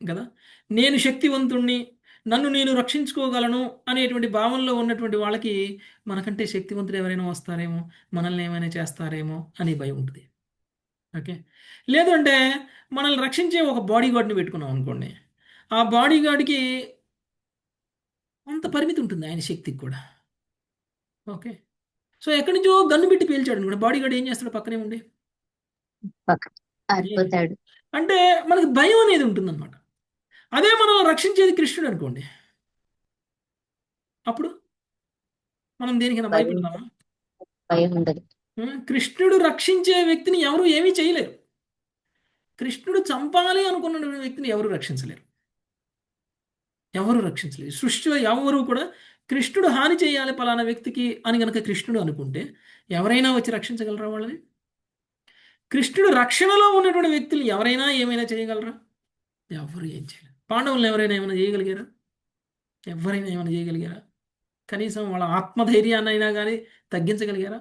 కదా. నేను శక్తివంతుణ్ణి, నన్ను నేను రక్షించుకోగలను అనేటువంటి భావనలో ఉన్నటువంటి వాళ్ళకి మనకంటే శక్తివంతుడు ఎవరైనా వస్తారేమో, మనల్ని ఏమైనా చేస్తారేమో అనే భయం ఉంటుంది. ఓకే, లేదంటే మనల్ని రక్షించే ఒక బాడీ గార్డ్ని పెట్టుకున్నాం అనుకోండి, ఆ బాడీ గార్డ్కి అంత పరిమితి ఉంటుంది ఆయన శక్తికి కూడా. ఓకే, సో ఎక్కడి నుంచో గన్ను పెట్టి పేల్చాడు అనుకోండి, బాడీ గార్డ్ ఏం చేస్తాడు? పక్కనే ఉండి ఆరిపోతాడు. అంటే మనకి భయం అనేది ఉంటుందన్నమాట. అదే మనల్ని రక్షించేది కృష్ణుడు అనుకోండి, అప్పుడు మనం దేనికైనా భయపడతామా? భయం ఉండదు. కృష్ణుడు రక్షించే వ్యక్తిని ఎవరు ఏమీ చేయలేరు. కృష్ణుడు చంపాలి అనుకున్న వ్యక్తిని ఎవరు రక్షించలేరు. ఎవరు రక్షించలేరు సృష్టిలో ఎవరు కూడా. కృష్ణుడు హాని చేయాలి పలానా వ్యక్తికి అని కనుక కృష్ణుడు అనుకుంటే ఎవరైనా వచ్చి రక్షించగలరా వాళ్ళని? కృష్ణుడు రక్షణలో ఉన్నటువంటి వ్యక్తులు ఎవరైనా ఏమైనా చేయగలరా? ఎవరు ఏం చేయలేరు. పాండవులను ఎవరైనా ఏమైనా చేయగలిగారా? ఎవరైనా ఏమైనా చేయగలిగారా? కనీసం వాళ్ళ ఆత్మధైర్యాన్ని అయినా కానీ తగ్గించగలిగారా?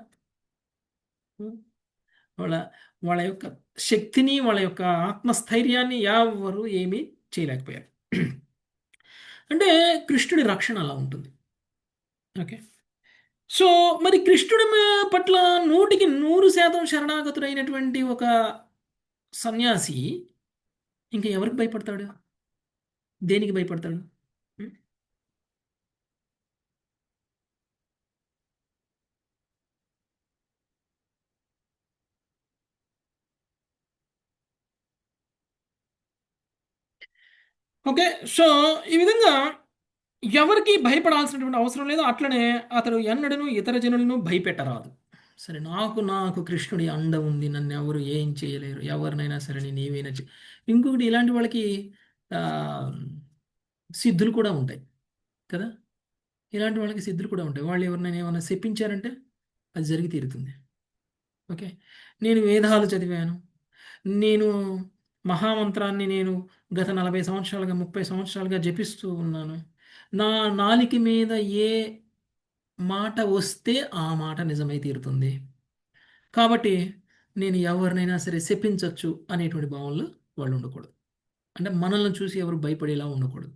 వాళ్ళ వాళ్ళ యొక్క శక్తిని, వాళ్ళ యొక్క ఆత్మస్థైర్యాన్ని ఎవరు ఏమీ చేయలేకపోయారు. అంటే కృష్ణుడి రక్షణ అలా ఉంటుంది. ఓకే. సో మరి కృష్ణుడి పట్ల 100% శరణాగతుడైనటువంటి ఒక సన్యాసి ఇంకా ఎవరికి భయపడతాడు? దేనికి భయపడతాడు? ఉం? ఓకే. సో ఈ విధంగా ఎవరికి భయపడాల్సినటువంటి అవసరం లేదు. అట్లనే అతడు ఎన్నడను ఇతర జనులను భయపెట్టరాదు. సరే, నాకు నాకు కృష్ణుడి అండ ఉంది, నన్ను ఎవరు ఏం చేయలేరు, ఎవరినైనా సరే నేను ఏమైనా ఇంకొకటి ఇలాంటి వాళ్ళకి ఆ, సిద్ధులు కూడా ఉంటాయి కదా. ఇలాంటి వాళ్ళకి సిద్ధులు కూడా ఉంటాయి. వాళ్ళు ఎవరినైనా ఏమైనా చెప్పించారంటే అది జరిగి తీరుతుంది. ఓకే. నేను వేదాలు చదివాను, నేను మహామంత్రాన్ని నేను గత 40 సంవత్సరాలుగా 30 సంవత్సరాలుగా జపిస్తూ ఉన్నాను, నా నాలిక మీద ఏ మాట వస్తే ఆ మాట నిజమై తీరుతుంది, కాబట్టి నేను ఎవరినైనా సరే శపించవచ్చు అనేటువంటి భావనలో వాళ్ళు ఉండకూడదు. అంటే మనల్ని చూసి ఎవరు భయపడేలా ఉండకూడదు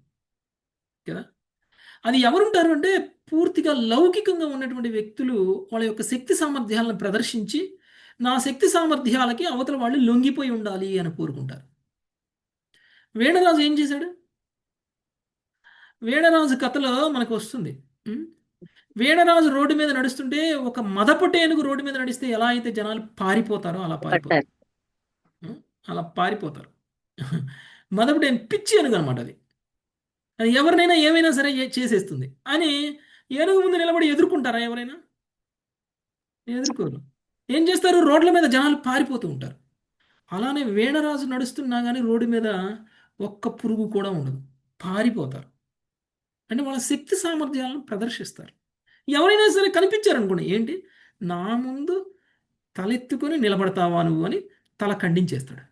కదా. అది ఎవరుంటారు అంటే పూర్తిగా లౌకికంగా ఉన్నటువంటి వ్యక్తులు వాళ్ళ యొక్క శక్తి సామర్థ్యాలను ప్రదర్శించి నా శక్తి సామర్థ్యాలకి అవతల వాళ్ళు లొంగిపోయి ఉండాలి అని కోరుకుంటారు. వేణరాజు ఏం చేశాడు? వేణరాజు కథలో మనకు వస్తుంది. ఉం? వేణరాజు రోడ్డు మీద నడుస్తుంటే ఒక మదపుట ఏనుగు రోడ్డు మీద నడిస్తే ఎలా అయితే జనాలు పారిపోతారో అలా పారిపోతారు. పట్టారు. ఉం? అలా పారిపోతారు. మదపుట ఏనుగు పిచ్చి ఏనుగు అనమాట. అది అది ఎవరినైనా ఏమైనా సరే చేసేస్తుంది అని ఏనుగు ముందు నిలబడి ఎదుర్కొంటారా ఎవరైనా? ఎదుర్కోరు. ఏం చేస్తారు? రోడ్ల మీద జనాలు పారిపోతూ ఉంటారు. అలానే వేణరాజు నడుస్తున్నా కానీ రోడ్డు మీద ఒక్క పురుగు కూడా ఉండదు, పారిపోతారు. అంటే వాళ్ళ శక్తి సామర్థ్యాలను ప్రదర్శిస్తారు. ఎవరైనా సరే కనిపించారనుకోండి, ఏంటి నా ముందు తలెత్తుకొని నిలబడతావా నువ్వు అని తల ఖండించేస్తాడు.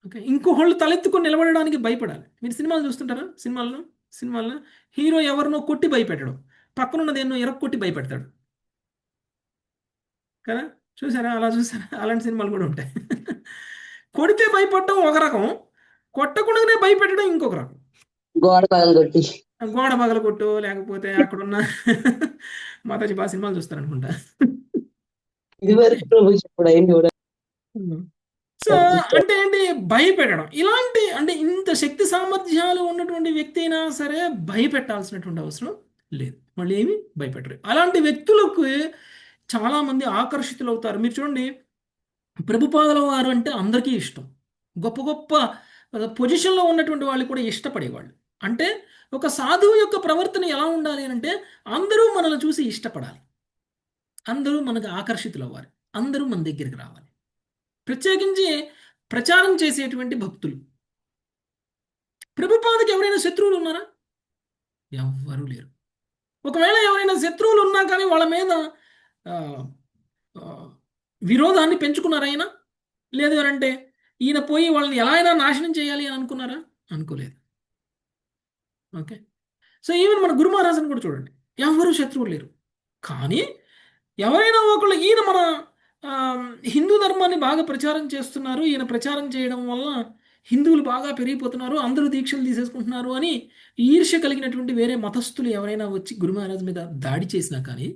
ఓకే. ఇంకొకళ్ళు తలెత్తుకొని నిలబడడానికి భయపడాలి. మీరు సినిమాలు చూస్తుంటారా? సినిమాల్లో హీరో ఎవరినో కొట్టి భయపెట్టడం, పక్కనున్నది ఎన్నో ఎరక్కొట్టి భయపెడతాడు కదా. చూసారా? అలాంటి సినిమాలు కూడా ఉంటాయి. కొడితే భయపడటం ఒక రకం, కొట్టకుండానే భయపెట్టడం ఇంకొక రకం. గోడ పగలగొట్టి గోడ పగలగొట్టు, లేకపోతే అక్కడున్న మాతాజీ బాగా సినిమాలు చూస్తారనుకుంటా. ఇది వరకు ప్రభు చెప్పడు అయింది కూడా. సో అంటే ఏంటి? భయపెట్టడం. ఇలాంటి అంటే ఇంత శక్తి సామర్థ్యాలు ఉన్నటువంటి వ్యక్తి అయినా సరే భయపెట్టాల్సినటువంటి అవసరం లేదు. వాళ్ళు ఏమి భయపెట్టరు. అలాంటి వ్యక్తులకు చాలామంది ఆకర్షితులవుతారు. మీరు చూడండి, ప్రభుపాదుల వారు అంటే అందరికీ ఇష్టం. గొప్ప గొప్ప పొజిషన్లో ఉన్నటువంటి వాళ్ళు కూడా ఇష్టపడేవాళ్ళు. అంటే ఒక సాధువు యొక్క ప్రవర్తన ఎలా ఉండాలి అంటే అందరూ మనల్ని చూసి ఇష్టపడాలి, అందరూ మనకు ఆకర్షితులు అవ్వాలి, అందరూ మన దగ్గరికి రావాలి. ప్రత్యేకించి ప్రచారం చేసేటువంటి భక్తులు. ప్రభుపాదకి ఎవరైనా శత్రువులు ఉన్నారా? ఎవ్వరూ లేరు. ఒకవేళ ఎవరైనా శత్రువులు ఉన్నా కానీ వాళ్ళ మీద ఆ, ఆ, విరోధాన్ని పెంచుకున్నారా ఆయన? లేదు అని అంటే ఈయన పోయి వాళ్ళని ఎలా అయినా నాశనం చేయాలి అని అనుకున్నారా? అనుకోలేదు. ఓకే. సో ఈవెన్ మన గురు మహారాజుని కూడా చూడండి, ఎవరు శత్రువులు లేరు. కానీ ఎవరైనా ఒకళ్ళు ఈయన మన ఆ, హిందూ ధర్మాన్ని బాగా ప్రచారం చేస్తున్నారు, ఈయన ప్రచారం చేయడం వల్ల హిందువులు బాగా పెరిగిపోతున్నారు, అందరూ దీక్షలు తీసేసుకుంటున్నారు అని ఈర్ష్య కలిగినటువంటి వేరే మతస్థులు ఎవరైనా వచ్చి గురు మహారాజ్ మీద దాడి చేసినా కానీ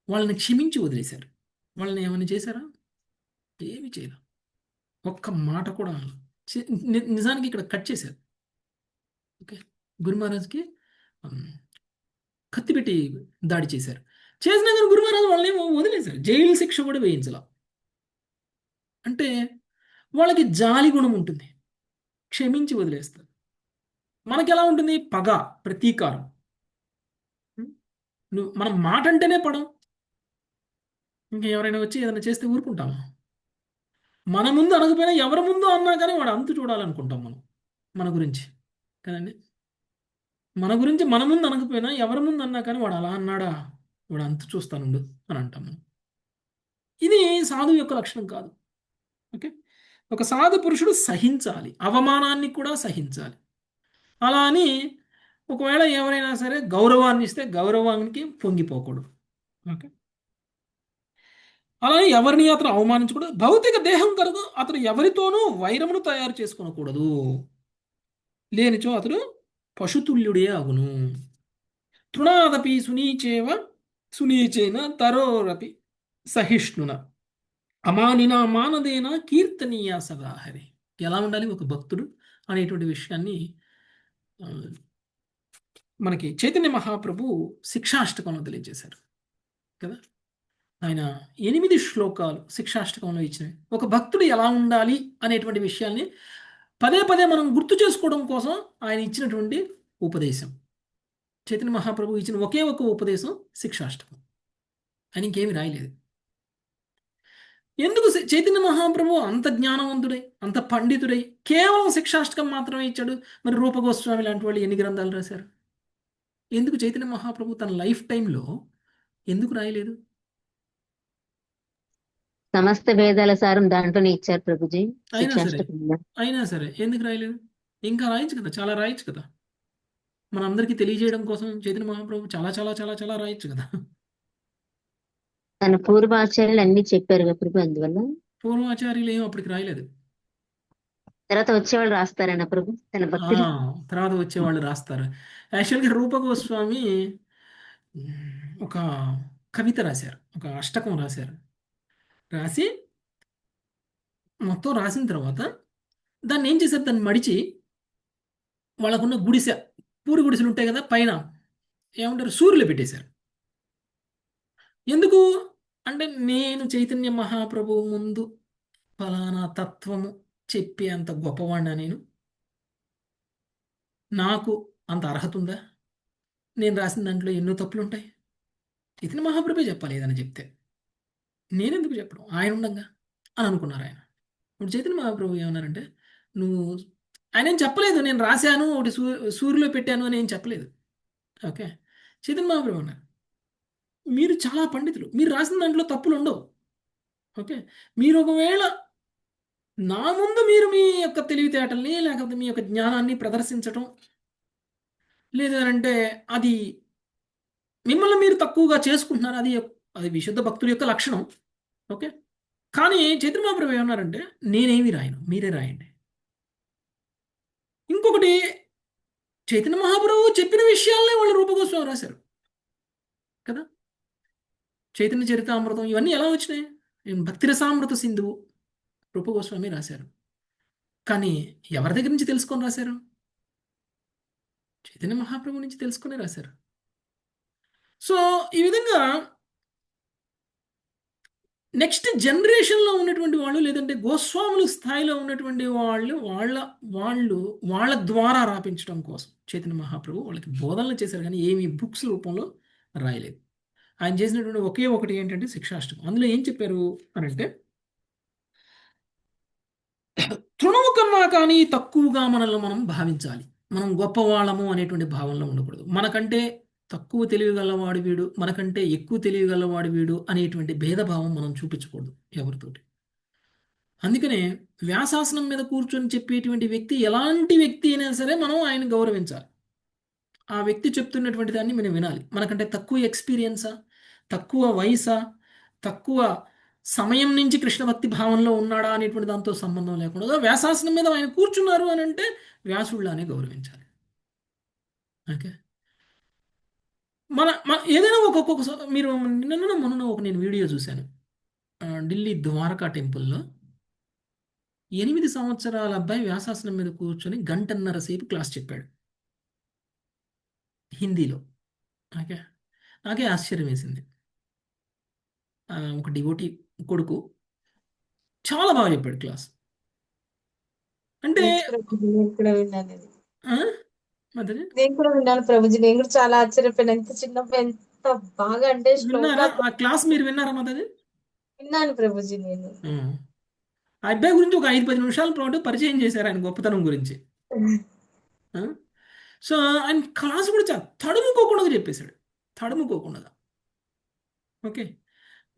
వాళ్ళని క్షమించి వదిలేశారు. వాళ్ళని ఏమైనా చేశారా? ఏమి చేయలేదు. ఒక్క మాట కూడా అనలేదు. నిజానికి ఇక్కడ కట్ చేశారు. ఓకే. గురు మహారాజ్కి కత్తి పెట్టి దాడి చేశారు. చేసినా కానీ గురు మహారాజ్ వాళ్ళని వదిలేశారు. జైలు శిక్ష కూడా వేయించాల. అంటే వాళ్ళకి జాలి గుణం ఉంటుంది, క్షమించి వదిలేస్తారు. మనకి ఎలా ఉంటుంది? పగ, ప్రతీకారం. మనం మాట అంటేనే పడం, ఇంకా ఎవరైనా వచ్చి ఏదైనా చేస్తే ఊరుకుంటామా? మన ముందు అనకపోయినా ఎవరి ముందు అన్నా కానీ వాడు అంతు చూడాలనుకుంటాం మనం, మన గురించి కదండి. మన గురించి మన ముందు అనకపోయినా ఎవరి ముందు అన్నా కానీ వాడు అలా అన్నాడా, వాడు అంతు చూస్తానుండు అని అంటాం మనం. ఇది సాధువు యొక్క లక్షణం కాదు. ఓకే. ఒక సాధు పురుషుడు సహించాలి, అవమానాన్ని కూడా సహించాలి. అలా అని ఒకవేళ ఎవరైనా సరే గౌరవాన్ని ఇస్తే గౌరవానికి పొంగిపోకూడదు. ఓకే. అలానే ఎవరిని అతను అవమానించకూడదు. భౌతిక దేహం కనుక అతను ఎవరితోనూ వైరమును తయారు చేసుకోకూడదు. లేనిచో అతడు పశుతుల్యుడే అగును. తృణాదపి సునీచేవ సునీచేన తరోరపి సహిష్ణున అమానినా మానదేన కీర్తనీయ సదా హరి. ఎలా ఉండాలి ఒక భక్తుడు అనేటువంటి విషయాన్ని ఆ, మనకి చైతన్య మహాప్రభు శిక్షాష్టకంలో తెలియజేశారు కదా. ఆయన 8 శ్లోకాలు శిక్షాష్టకంలో ఇచ్చినవి. ఒక భక్తుడు ఎలా ఉండాలి అనేటువంటి విషయాల్ని పదే పదే మనం గుర్తు చేసుకోవడం కోసం ఆయన ఇచ్చినటువంటి ఉపదేశం. చైతన్య మహాప్రభు ఇచ్చిన ఒకే ఒక ఉపదేశం శిక్షాష్టకం. ఆయన ఇంకేమీ రాయలేదు. ఎందుకు చైతన్య మహాప్రభు అంత జ్ఞానవంతుడై అంత పండితుడై కేవలం శిక్షాష్టకం మాత్రమే ఇచ్చాడు? మరి రూపగోస్వామి లాంటి వాళ్ళు ఎన్ని గ్రంథాలు రాశారు? ఎందుకు చైతన్య మహాప్రభు తన లైఫ్ టైంలో ఎందుకు రాయలేదు? సమస్త వేదాల సారం దాంట్లోనే ఇచ్చారు ప్రభుజీ, అయినా సరే శిక్షాష్టకంలో. అయినా సరే ఎందుకు రాయలేదు? ఇంకా రాయొచ్చు కదా, చాలా రాయొచ్చు కదా. మనందరికీ తెలియజేయడం కోసం చైతన్య మహాప్రభు చాలా చాలా చాలా చాలా రాయొచ్చు కదా. తన పూర్వాచార్యులు అన్ని చెప్పారు కదా ప్రభు, అందువల్ల పూర్వాచార్యులు ఏమో అప్పటికి రాయలేదు. తర్వాత వచ్చేవాళ్ళు రాస్తారన్న ప్రభు తన భక్తులు. తర్వాత వచ్చేవాళ్ళు రాస్తారు. యాక్చువల్గా రూపగోస్వామి ఒక కవిత రాశారు, ఒక అష్టకం రాశారు. రాసి మొత్తం రాసిన తర్వాత దాన్ని ఏం చేశారు, దాన్ని మడిచి వాళ్ళకున్న గుడిసె, పూరి గుడిసెలు ఉంటాయి కదా పైన, ఏమంటారు, సూర్యులు పెట్టేశారు. ఎందుకు అంటే నేను చైతన్య మహాప్రభువు ముందు ఫలానా తత్వము చెప్పే అంత గొప్పవాడినా, నాకు అంత అర్హత ఉందా? నేను రాసిన దాంట్లో ఎన్నో తప్పులు ఉంటాయి. చైతన్య మహాప్రభే చెప్పాలి ఏదని చెప్తే, నేనెందుకు చెప్పడం, ఆయన ఉండంగా అని అనుకున్నారు ఆయన. ఇప్పుడు చైతన్య మహాప్రభు ఏమన్నారంటే, నువ్వు, ఆయన ఏం చెప్పలేదు నేను రాశాను ఒకటి సూర్యులో పెట్టాను అని ఏం చెప్పలేదు. ఓకే, చైతన్య మహాప్రభు అన్నారు, మీరు చాలా పండితులు, మీరు రాసిన దాంట్లో తప్పులు ఉండవు. ఓకే, మీరు ఒకవేళ నా ముందు మీరు మీ యొక్క తెలివితేటల్ని లేకపోతే మీ యొక్క జ్ఞానాన్ని ప్రదర్శించటం లేదంటే అది మిమ్మల్ని మీరు తక్కువగా చేసుకుంటున్నారు, అది అది విశుద్ధ భక్తుల యొక్క లక్షణం. ఓకే, కానీ చైతన్య మహాప్రభు ఏమన్నారంటే, నేనేమి రాయను, మీరే రాయండి. ఇంకొకటి, చైతన్య మహాప్రభు చెప్పిన విషయాలనే వాళ్ళు రూపగోస్వామి రాశారు కదా. చైతన్య చరితామృతం ఇవన్నీ ఎలా వచ్చినాయి? భక్తిరసామృత సింధువు రూపగోస్వామి రాశారు. కానీ ఎవరి దగ్గర నుంచి తెలుసుకొని రాశారు? చైతన్య మహాప్రభు నుంచి తెలుసుకునే రాశారు. సో ఈ విధంగా నెక్స్ట్ జనరేషన్లో ఉన్నటువంటి వాళ్ళు లేదంటే గోస్వాముల స్థాయిలో ఉన్నటువంటి వాళ్ళు వాళ్ళ ద్వారా రాపించడం కోసం చైతన్య మహాప్రభు వాళ్ళకి బోధనలు చేశారు, కానీ ఏమి బుక్స్ రూపంలో రాయలేదు. ఆయన చేసినటువంటి ఒకే ఒకటి ఏంటంటే శిక్షాష్టకం. అందులో ఏం చెప్పారు అని అంటే, తృణము కన్నా కానీ తక్కువగా మనల్ని మనం భావించాలి, మనం గొప్పవాళ్ళము అనేటువంటి భావనలో ఉండకూడదు. మనకంటే తక్కువ తెలియగలవాడు వీడు, మనకంటే ఎక్కువ తెలియగలవాడు వీడు అనేటువంటి భేదభావం మనం చూపించకూడదు ఎవరితోటి. అందుకనే వ్యాసాసనం మీద కూర్చొని చెప్పేటువంటి వ్యక్తి ఎలాంటి వ్యక్తి అయినా సరే మనం ఆయన గౌరవించాలి. ఆ వ్యక్తి చెప్తున్నటువంటి దాన్ని మనం వినాలి. మనకంటే తక్కువ ఎక్స్పీరియన్సా, తక్కువ వయసా, తక్కువ సమయం నుంచి కృష్ణ భక్తి భావంలో ఉన్నాడా అనేటువంటి దాంతో సంబంధం లేకుండా వ్యాసాసనం మీద ఆయన కూర్చున్నారు అని అంటే వ్యాసుళ్ళనే గౌరవించాలి. ఓకే, మన ఏదైనా ఒక్కొక్క మీరు నిన్న మొన్న ఒక నేను వీడియో చూశాను, ఢిల్లీ ద్వారకా టెంపుల్లో 8 సంవత్సరాల అబ్బాయి వ్యాసాసనం మీద కూర్చొని 1.5 గంటల సేపు క్లాస్ చెప్పాడు హిందీలో. ఓకే, నాకే ఆశ్చర్యం వేసింది. ఒక డివోటీ కొడుకు చాలా బాగా చెప్పాడు క్లాస్. అంటే నేను కూడా విన్నాను ఇది. మదర్ నేను కూడా విన్నాను ప్రభుజీ, నేను కూడా చాలా ఆశ్చర్యపోయాను. ఎంత చిన్నప్పుడు ఎంత బాగా అంటే విన్నారా? శ్లోకాలు ఆ క్లాస్ మీరు విన్నారా మదర్? విన్నాను ప్రభుజీ నేను. ఆ అబ్బాయి గురించి ఒక 5-10 నిమిషాల పాటు పరిచయం చేశారు ఆయన గొప్పతనం గురించి. సో ఆయన క్లాస్ కూడా చాలా తడుముకోకుండా చెప్పేశాడు, తడుముకోకుండా. ఓకే,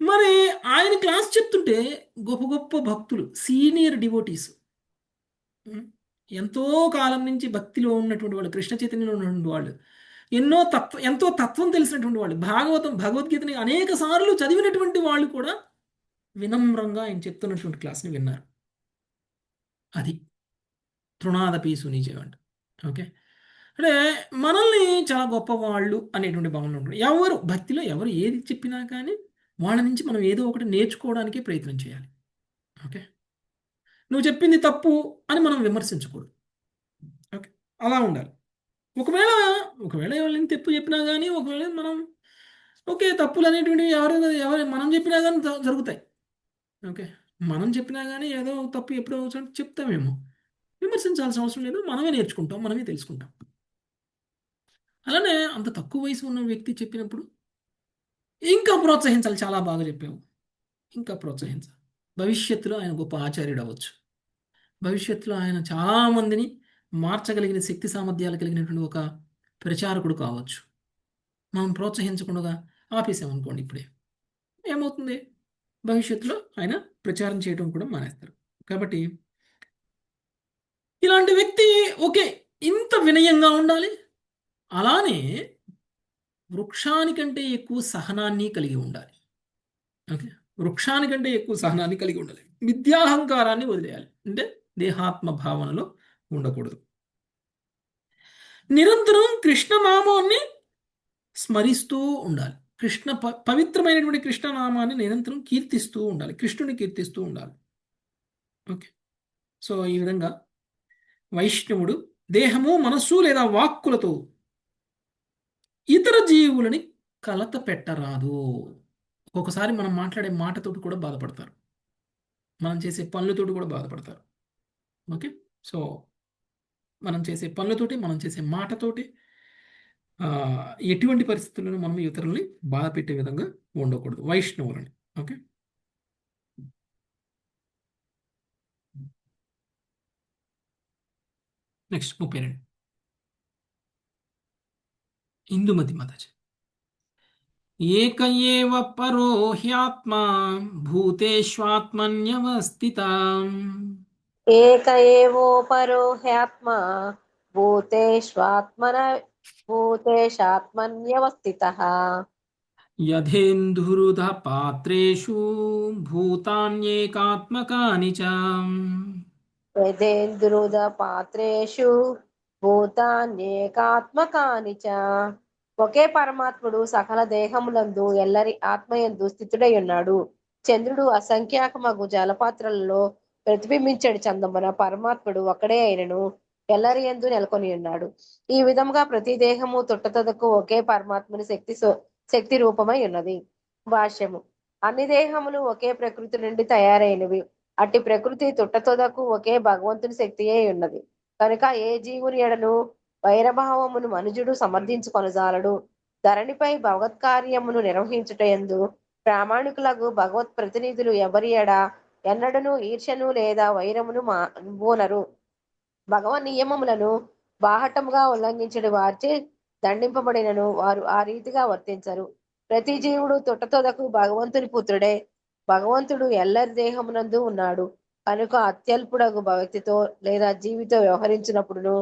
మరి ఆయన క్లాస్ చెప్తుంటే గొప్ప గొప్ప భక్తులు, సీనియర్ డివోటీస్, ఎంతో కాలం నుంచి భక్తిలో ఉన్నటువంటి వాళ్ళు, కృష్ణ చైతన్యంలో ఉన్నటువంటి వాళ్ళు, ఎంతో తత్వం తెలిసినటువంటి వాళ్ళు, భగవద్గీతని అనేక సార్లు చదివినటువంటి వాళ్ళు కూడా వినమ్రంగా ఆయన చెప్తున్నటువంటి క్లాస్ని విన్నారు. అది తృణాదపి సునీచే అంట. ఓకే, అంటే మనల్ని చాలా గొప్పవాళ్ళు అనేటువంటి భావన ఉంటుంది. ఎవరు భక్తిలో ఎవరు ఏది చెప్పినా కానీ వాళ్ళ నుంచి మనం ఏదో ఒకటి నేర్చుకోవడానికే ప్రయత్నం చేయాలి. ఓకే, నువ్వు చెప్పింది తప్పు అని మనం విమర్శించకూడదు. ఓకే, అలా ఉండాలి. ఒకవేళ ఒకవేళ ఎవరైనా తప్పు చెప్పినా కానీ ఒకవేళ మనం ఓకే తప్పులు అనేటువంటివి ఎవరు మనం చెప్పినా కానీ జరుగుతాయి. ఓకే, మనం చెప్పినా కానీ ఏదో తప్పు ఎప్పుడో ఒకసారి చెప్తామేమో, విమర్శించాల్సిన అవసరం లేదు. మనమే నేర్చుకుంటాం, మనమే తెలుసుకుంటాం. అలానే అంత తక్కువ వయసు ఉన్న వ్యక్తి చెప్పినప్పుడు ఇంకా ప్రోత్సహించాలి. చాలా బాగా చెప్పావు, ఇంకా ప్రోత్సహించాలి. భవిష్యత్తులో ఆయన గొప్ప ఆచార్యుడు అవ్వచ్చు. భవిష్యత్తులో ఆయన చాలామందిని మార్చగలిగిన శక్తి సామర్థ్యాలు కలిగినటువంటి ఒక ప్రచారకుడు కావచ్చు. మనం ప్రోత్సహించకుండా ఆపేసామనుకోండి ఇప్పుడే, ఏమవుతుంది? భవిష్యత్తులో ఆయన ప్రచారం చేయడం కూడా మానేస్తారు. కాబట్టి ఇలాంటి వ్యక్తి ఓకే ఇంత వినయంగా ఉండాలి. అలానే వృక్షానికంటే ఎక్కువ సహనాన్ని కలిగి ఉండాలి. ఓకే, వృక్షానికంటే ఎక్కువ సహనాన్ని కలిగి ఉండాలి. విద్యాహంకారాన్ని వదిలేయాలి, అంటే దేహాత్మ భావనలో ఉండకూడదు. నిరంతరం కృష్ణనామాన్ని స్మరిస్తూ ఉండాలి. పవిత్రమైనటువంటి కృష్ణనామాన్ని నిరంతరం కీర్తిస్తూ ఉండాలి, కృష్ణుని కీర్తిస్తూ ఉండాలి. ఓకే, సో ఈ విధంగా వైష్ణవుడు దేహము మనస్సు లేదా వాక్కులతో ఇతర జీవులని కలత పెట్టరాదు. ఒక్కొక్కసారి మనం మాట్లాడే మాటతోటి కూడా బాధపడతారు, మనం చేసే పనులతోటి కూడా బాధపడతారు. ఓకే, సో మనం చేసే పనులతోటి మనం చేసే మాటతోటి ఎటువంటి పరిస్థితుల్లోనూ మనం ఇతరుల్ని బాధ పెట్టే విధంగా ఉండకూడదు వైష్ణవులని. Okay, next 32 Indumati Mataji. ఏక ఏవ పరో హ్యాత్మా భూతేష్వాత్మన్యవస్థిత. ఏక ఏవోపరో హ్యాత్మా భూతేషాత్మన్యవస్థితః. యథేంధురుధ పాత్రేషు భూతాన్యేకాత్మకాని చ. యథేంద్రుద పాత్రేషు భూతాన్యేకాత్మకాని చ. ఒకే పరమాత్ముడు సకల దేహములందు ఎల్లరి ఆత్మయందు స్థితుడై ఉన్నాడు. చంద్రుడు అసంఖ్యాకమగు జలపాత్రలలో ప్రతిబింబించడి చందమున పరమాత్ముడు ఒక్కడే అయినను ఎల్లరి యందు నెలకొని ఉన్నాడు. ఈ విధముగా ప్రతి దేహము తొట్టతొదకు ఒకే పరమాత్ముని శక్తి రూపమై ఉన్నది. భాష్యము. అన్ని దేహములు ఒకే ప్రకృతి నుండి తయారైనవి. అట్టి ప్రకృతి తొట్టతొదకు ఒకే భగవంతుని శక్తియే ఉన్నది. కనుక ఏ జీవుని ఎడను వైరభావమును మనుజుడు సమర్థించుకొనజాలడు. ధరణిపై భగవత్కార్యమును నిర్వహించుటయందు ప్రామాణికులకు భగవత్ ప్రతినిధులు ఎవరి ఎడ ఎన్నడను ఈర్ష్యను లేదా వైరమును బోనరు. భగవన్ నియమములను బాహటముగా ఉల్లంఘించడి వారిచే దండింపబడినను వారు ఆ రీతిగా వర్తించరు. ప్రతి జీవుడు తొట్టతొదకు భగవంతుని పుత్రుడే. భగవంతుడు ఎల్లరి దేహమునందు ఉన్నాడు కనుక అత్యల్పుడగు వ్యక్తితో లేదా జీవితో వ్యవహరించినప్పుడు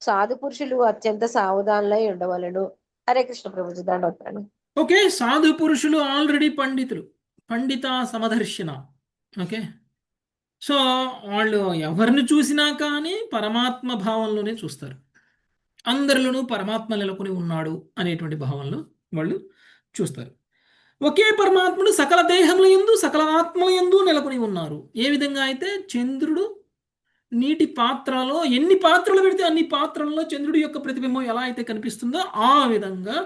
సాధు పురుషులు అత్యంత సావధానులై ఉండవలను. హరే కృష్ణ ప్రభుజీ దండవతాను. ఓకే, సాధు పురుషులు ఆల్రెడీ పండిత సమదర్శన. ఓకే, సో వాళ్ళు ఎవరిని చూసినా కానీ పరమాత్మ భావంలోనే చూస్తారు. అందరిలోనూ పరమాత్మ నెలకొని ఉన్నాడు అనేటువంటి భావంలో వాళ్ళు చూస్తారు. ఒకే పరమాత్ముడు సకల దేహముల యందు సకల ఆత్మల యందు నెలకొని ఉన్నారు. ఏ విధంగా అయితే చంద్రుడు నీటి పాత్రలో ఎన్ని పాత్రలు పెడితే అన్ని పాత్రల్లో చంద్రుడి యొక్క ప్రతిబింబం ఎలా అయితే కనిపిస్తుందో ఆ విధంగా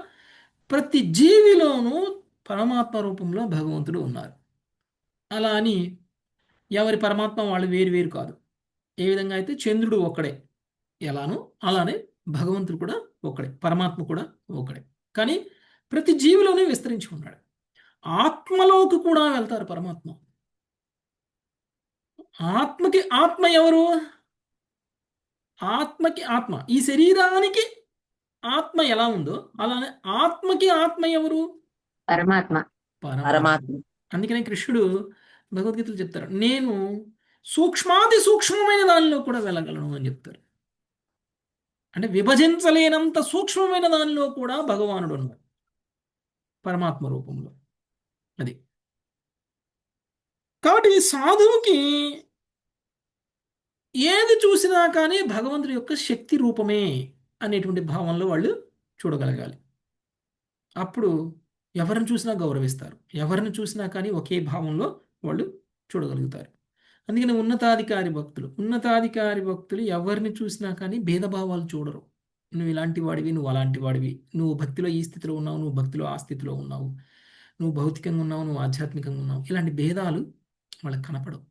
ప్రతి జీవిలోనూ పరమాత్మ రూపంలో భగవంతుడు ఉన్నారు. అలా అని ఎవరి పరమాత్మ వాళ్ళు వేరు వేరు కాదు. ఏ విధంగా అయితే చంద్రుడు ఒక్కడే ఎలానో అలానే భగవంతుడు కూడా ఒక్కడే, పరమాత్మ కూడా ఒక్కడే. కానీ ప్రతి జీవిలోనే విస్తరించి ఉన్నాడు. ఆత్మలోకి కూడా వెళ్తారు పరమాత్మ. ఆత్మకి ఆత్మ ఎవరు? ఆత్మకి ఆత్మ, ఈ శరీరానికి ఆత్మ ఎలా ఉందో అలానే ఆత్మకి ఆత్మ ఎవరు? పరమాత్మ. పరమాత్మ. అందుకనే కృష్ణుడు భగవద్గీతలు చెప్తారు, నేను సూక్ష్మాతి సూక్ష్మమైన దానిలో కూడా వెళ్ళగలను అని చెప్తారు. అంటే విభజించలేనంత సూక్ష్మమైన దానిలో కూడా భగవానుడు ఉన్నాడు పరమాత్మ రూపంలో. అది కాబట్టి సాధువుకి ఏది చూసినా కానీ భగవంతుడి యొక్క శక్తి రూపమే అనేటువంటి భావంలో వాళ్ళు చూడగలగాలి. అప్పుడు ఎవరిని చూసినా గౌరవిస్తారు, ఎవరిని చూసినా కానీ ఒకే భావంలో వాళ్ళు చూడగలుగుతారు. అందుకని ఉన్నతాధికారి భక్తులు ఎవరిని చూసినా కానీ భేదభావాలు చూడరు. నువ్వు ఇలాంటి వాడివి, నువ్వు అలాంటి వాడివి, నువ్వు భక్తిలో ఈ స్థితిలో ఉన్నావు, నువ్వు భక్తిలో ఆ స్థితిలో ఉన్నావు, నువ్వు భౌతికంగా ఉన్నావు, నువ్వు ఆధ్యాత్మికంగా ఉన్నావు, ఇలాంటి భేదాలు వాళ్ళకి కనపడవు.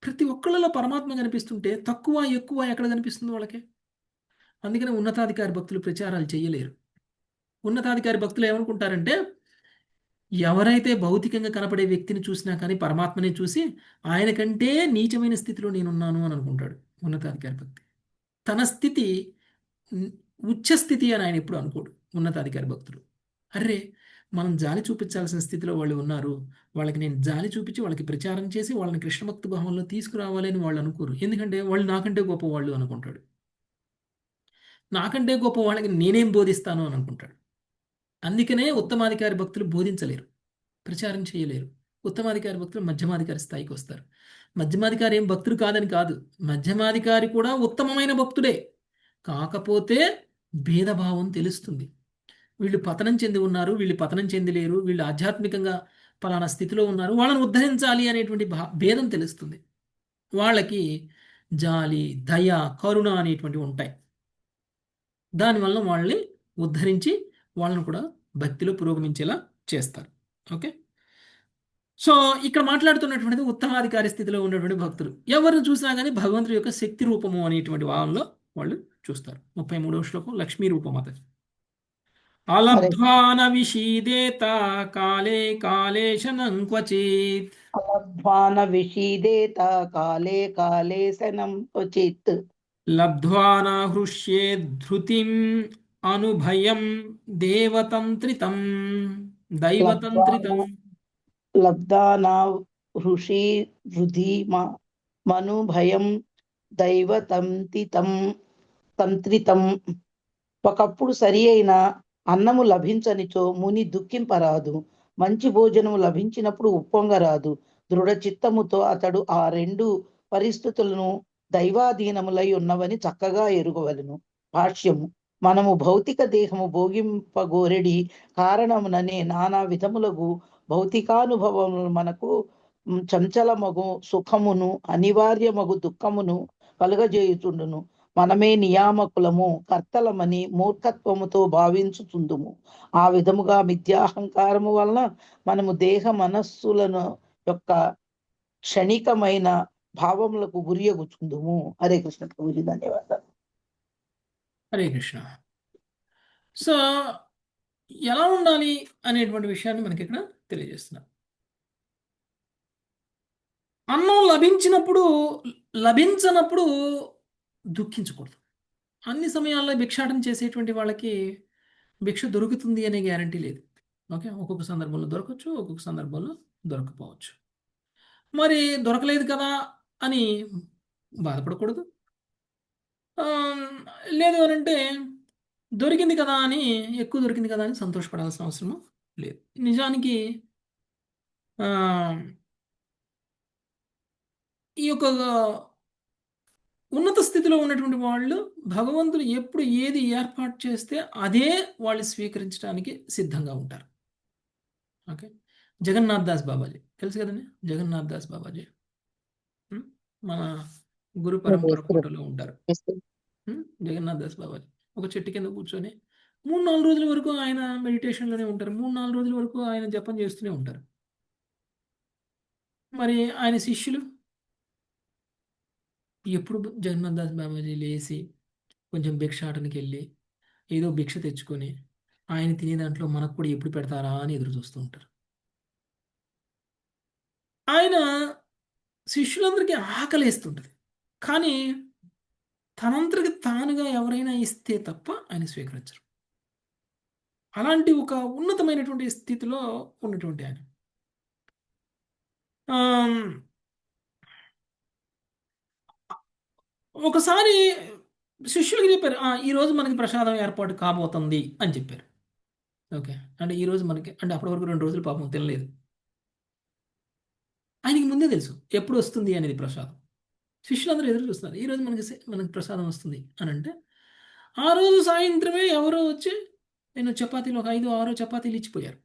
ప్రతి ఒక్కళ్ళలో పరమాత్మ కనిపిస్తుంటే తక్కువ ఎక్కువ ఎక్కడ కనిపిస్తుంది వాళ్ళకి? అందుకని ఉన్నతాధికారి భక్తులు ప్రచారాలు చేయలేరు. ఉన్నతాధికారి భక్తులు ఏమనుకుంటారంటే, ఎవరైతే భౌతికంగా కనపడే వ్యక్తిని చూసినా కానీ పరమాత్మని చూసి ఆయన కంటే నీచమైన స్థితిలో నేనున్నాను అని అనుకుంటాడు ఉన్నతాధికారి భక్తి. తన స్థితి ఉచ్చ స్థితి అని ఆయన ఎప్పుడు అనుకోడు ఉన్నతాధికారి భక్తులు. అర్రే, మనం జాలి చూపించాల్సిన స్థితిలో వాళ్ళు ఉన్నారు, వాళ్ళకి నేను జాలి చూపించి వాళ్ళకి ప్రచారం చేసి వాళ్ళని కృష్ణభక్తి భావంలో తీసుకురావాలి అని వాళ్ళు అనుకోరు. ఎందుకంటే వాళ్ళు నాకంటే గొప్పవాళ్ళు అనుకుంటాడు. నాకంటే గొప్ప వాళ్ళకి నేనేం బోధిస్తాను అని అనుకుంటాడు. అందుకనే ఉత్తమాధికారి భక్తులు బోధించలేరు, ప్రచారం చేయలేరు. ఉత్తమాధికారి భక్తులు మధ్యమాధికారి స్థాయికి వస్తారు. మధ్యమాధికారి ఏం భక్తుడు కాదని కాదు, మధ్యమాధికారి కూడా ఉత్తమమైన భక్తుడే. కాకపోతే భేదభావం తెలుస్తుంది. వీళ్ళు పతనం చెంది ఉన్నారు, వీళ్ళు పతనం చెందిలేరు, వీళ్ళు ఆధ్యాత్మికంగా పలానా స్థితిలో ఉన్నారు, వాళ్ళని ఉద్ధరించాలి అనేటువంటి భేదం తెలుస్తుంది. వాళ్ళకి జాలి, దయ, కరుణ అనేటువంటివి ఉంటాయి. దానివల్ల వాళ్ళని ఉద్ధరించి వాళ్ళని కూడా భక్తిలో పురోగమించేలా చేస్తారు. ఓకే, సో ఇక్కడ మాట్లాడుతున్నటువంటిది ఉత్తమాధికారి స్థితిలో ఉన్నటువంటి భక్తులు ఎవరిని చూసినా కానీ భగవంతుడి యొక్క శక్తి రూపము అనేటువంటి భావంలో వాళ్ళు చూస్తారు. 33వ శ్లోకం లక్ష్మీ రూపమత. అలబ్ధ్వాన విషీదేత కాలే కాలేశనం క్వచిత్. అలబ్ధ్వాన విషీదేత కాలే కాలేశనం క్వచిత్. లబ్ధ్వాన హృష్యేద్ధృతిం అనుభయం దేవతంత్రితం దైవతంత్రితం. లబ్ధానా హృషి హృది మనుభయం దైవతంతితం తంత్రితం. ఒకప్పుడు సరి అయిన అన్నము లభించనిచో ముని దుఃఖింపరాదు, మంచి భోజనము లభించినప్పుడు ఉప్పొంగరాదు. దృఢ చిత్తముతో అతడు ఆ రెండు పరిస్థితులను దైవాధీనములై ఉన్నవని చక్కగా ఎరుగవలను. భాష్యము: మనము భౌతిక దేహము భోగింపగోరెడి కారణముననే నానా విధములకు భౌతికానుభవములు మనకు చంచలమగు సుఖమును అనివార్యమగు దుఃఖమును కలుగజేయుచుండును. మనమే నియామకులము కర్తలమని మూర్ఖత్వముతో భావించుచుందుము. ఆ విధముగా మిథ్యాహంకారము వలన మనము దేహ మనస్సులను యొక్క క్షణికమైన భావములకు గురియగుచుందుము. హరే కృష్ణ ప్రభుజీ, ధన్యవాదాలు. హరే కృష్ణ. సో ఎలా ఉండాలి అనేటువంటి విషయాన్ని మనకి ఇక్కడ తెలియజేస్తున్నారు. అన్నం లభించనప్పుడు దుఃఖించకూడదు. అన్ని సమయాల్లో భిక్షాటన చేసేటువంటి వాళ్ళకి భిక్ష దొరుకుతుంది అనే గ్యారంటీ లేదు. ఓకే, ఒక్కొక్క సందర్భంలో దొరకచ్చు, ఒక్కొక్క సందర్భంలో దొరకపోవచ్చు. మరి దొరకలేదు కదా అని బాధపడకూడదు. లేదు అని అంటే దొరికింది కదా అని, ఎక్కువ దొరికింది కదా అని సంతోషపడాల్సిన అవసరం లేదు. నిజానికి ఈ యొక్క ఉన్నత స్థితిలో ఉన్నటువంటి వాళ్ళు భగవంతుడు ఎప్పుడు ఏది ఏర్పాటు చేస్తే అదే వాళ్ళు స్వీకరించడానికి సిద్ధంగా ఉంటారు. ఓకే, జగన్నాథ్ దాస్ బాబాజీ తెలుసు కదండి. జగన్నాథ్ దాస్ బాబాజీ మన గురు పరంపర ఫోటోలో ఉంటారు. జగన్నాథ్ దాస్ బాబాజీ ఒక చెట్టు కింద కూర్చొని 3-4 రోజుల వరకు ఆయన మెడిటేషన్లోనే ఉంటారు. 3-4 రోజుల వరకు ఆయన జపం చేస్తూనే ఉంటారు. మరి ఆయన శిష్యులు ఎప్పుడు జగన్నాథ్ దాస్ బాబాజీ లేచి కొంచెం భిక్షాటనకి వెళ్ళి ఏదో భిక్ష తెచ్చుకొని ఆయన తినే దాంట్లో మనకు కూడా ఎప్పుడు పెడతారా అని ఎదురు చూస్తూ ఉంటారు. ఆయన శిష్యులందరికీ ఆకలేస్తుంటుంది, కానీ తనంతరికి తానుగా ఎవరైనా ఇస్తే తప్ప ఆయన స్వీకరించరు. అలాంటి ఒక ఉన్నతమైనటువంటి స్థితిలో ఉన్నటువంటి ఆయన ఒకసారి శిష్యులకి చెప్పారు, ఈరోజు మనకి ప్రసాదం ఏర్పాటు కాబోతుంది అని చెప్పారు. ఓకే, అంటే ఈరోజు మనకి, అంటే అప్పటి వరకు 2 రోజులు పాపం తినలేదు. ఆయనకి ముందే తెలుసు ఎప్పుడు వస్తుంది అనేది ప్రసాదం. శిష్యులందరూ ఎదురు చూస్తున్నారు, ఈరోజు మనకి ప్రసాదం వస్తుంది అని. అంటే ఆ రోజు సాయంత్రమే ఎవరో వచ్చి నేను చపాతీలు ఒక 5-6 చపాతీలు ఇచ్చిపోయారు.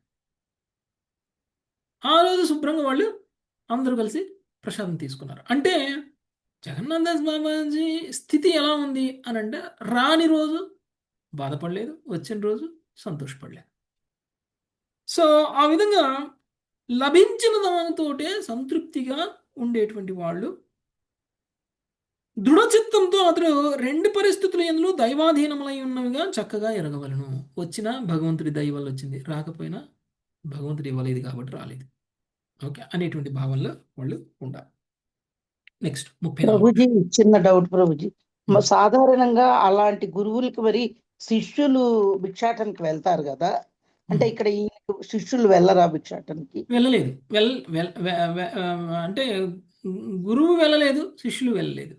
ఆ రోజు శుభ్రంగా వాళ్ళు అందరూ కలిసి ప్రసాదం తీసుకున్నారు. అంటే జగన్నాథ దాస్ బాబాజీ స్థితి ఎలా ఉంది అని అంటే, రాని రోజు బాధపడలేదు, వచ్చిన రోజు సంతోషపడలేదు. సో ఆ విధంగా లభించిన దానితోటే సంతృప్తిగా ఉండేటువంటి వాళ్ళు దృఢచిత్తంతో అతడు 2 పరిస్థితులు ఎందులో దైవాధీనములై ఉన్నవిగా చక్కగా ఎరగవలను. వచ్చినా భగవంతుడి దయ వల్ల వచ్చింది, రాకపోయినా భగవంతుడు ఇవ్వలేదు కాబట్టి రాలేదు. ఓకే అనేటువంటి భావనలో వాళ్ళు ఉండాలి. నెక్స్ట్ 34. ప్రభుజీ చిన్న డౌట్ ప్రభుజీ. సాధారణంగా అలాంటి గురువులకి మరి శిష్యులు భిక్షాటనకి వెళ్తారు కదా, అంటే ఇక్కడ ఈ శిష్యులు వెళ్ళరా భిక్షాటనకి? వెళ్ళలేదు. అంటే గురువు వెళ్ళలేదు, శిష్యులు వెళ్ళలేదు.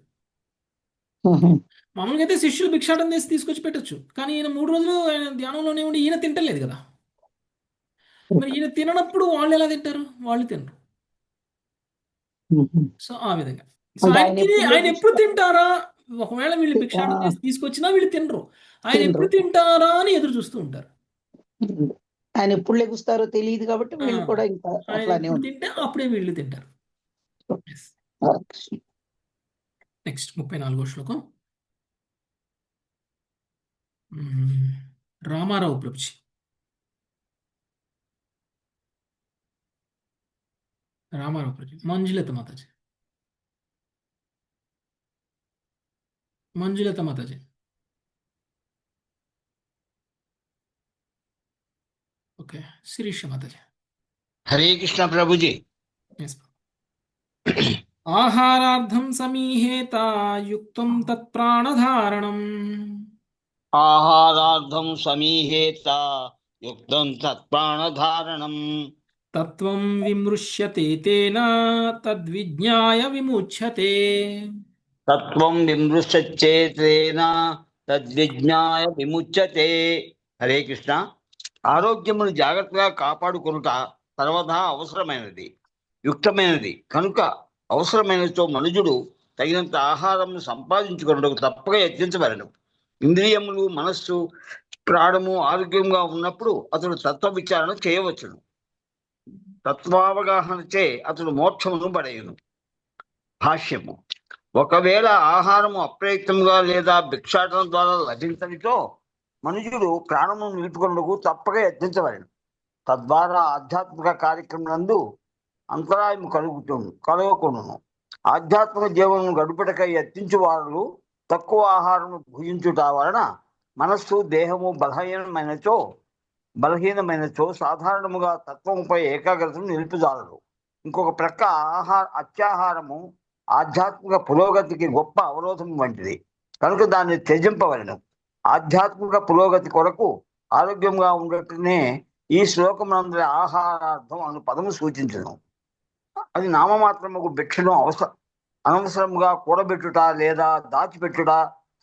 మామూలుగా అయితే శిష్యులు భిక్షాటన చేసి తీసుకొచ్చి పెట్టచ్చు, కానీ ఈయన 3 రోజులు ఆయన ధ్యానంలోనే ఉండి ఈయన తింటలేదు కదా. మరి ఈయన తిననప్పుడు వాళ్ళు ఎలా తింటారు? వాళ్ళు తినరు. సో ఆ విధంగా ఆయన ఎప్పుడు తింటారా, ఒకవేళ వీళ్ళు భిక్షాటన చేసి తీసుకొచ్చినా వీళ్ళు తినరు. ఆయన ఎప్పుడు తింటారా అని ఎదురు చూస్తూ ఉంటారు. ఆయన ఎప్పుడు లెగుస్తారో తెలియదు కాబట్టి వీళ్ళు కూడా ఇంకా అట్లానే తింటే అప్పుడే వీళ్ళు తింటారు. నెక్స్ట్ 34వ శ్లోకం. రామారావు ప్రభుజీ. రామారావు ప్రభుజీ. మంజులత మాతాజీ. మంజులత మాతాజీ. ఓకే, శిరీష మాతాజీ. హరే కృష్ణ ప్రభుజీ. ఆహారార్థం సమీహేత యుక్తం తత్ప్రాణధారణం. ఆహారార్థం సమీహేత యుక్తం తత్ప్రాణధారణం. తత్వం విమృశ్యతే తేన తద్విజ్ఞాయ విముచ్యతే. తత్వం విమృశ్యేతేన తద్విజ్ఞాయ విముచ్యతే. హరే కృష్ణ. ఆరోగ్యమును జాగ్రత్తగా కాపాడుకొనుట సర్వదా అవసరమైనది, యుక్తమైనది. కనుక అవసరమైనతో మనుజుడు తగినంత ఆహారమును సంపాదించుకొనుటకు తప్పక యత్నించవలెను. ఇంద్రియములు, మనస్సు, ప్రాణము ఆరోగ్యంగా ఉన్నప్పుడు అతడు తత్వ విచారణ చేయవచ్చును. తత్వావగాహనచే అతడు మోక్షమును పడేయును. భాష్యము. ఒకవేళ ఆహారము అప్రయత్నంగా లేదా భిక్షాటన ద్వారా లభించనితో మనుషుడు ప్రాణమును నిలుపుకొనుటకు తప్పక యత్నించవలెను. తద్వారా ఆధ్యాత్మిక కార్యక్రమం అంతరాయము కలుగుకొనును. ఆధ్యాత్మిక జీవనము గడుపుటకై యత్నించు వారు తక్కువ ఆహారము భుజించుట వలన మనస్సు, దేహము బలహీనమైనచో సాధారణముగా తత్వముపై ఏకాగ్రతను నిలుపుదాలరు. ఇంకొక ప్రక్క అత్యాహారము ఆధ్యాత్మిక పురోగతికి గొప్ప అవరోధం వంటిది. కనుక దాన్ని త్యజింపవలెను. ఆధ్యాత్మిక పురోగతి కొరకు ఆరోగ్యంగా ఉండటనే ఈ శ్లోకమునందరి ఆహారార్థం అను పదము సూచించును. అది నామమాత్రముకు భిక్షను అనవసరముగా కూడబెట్టుట లేదా దాచిపెట్టుట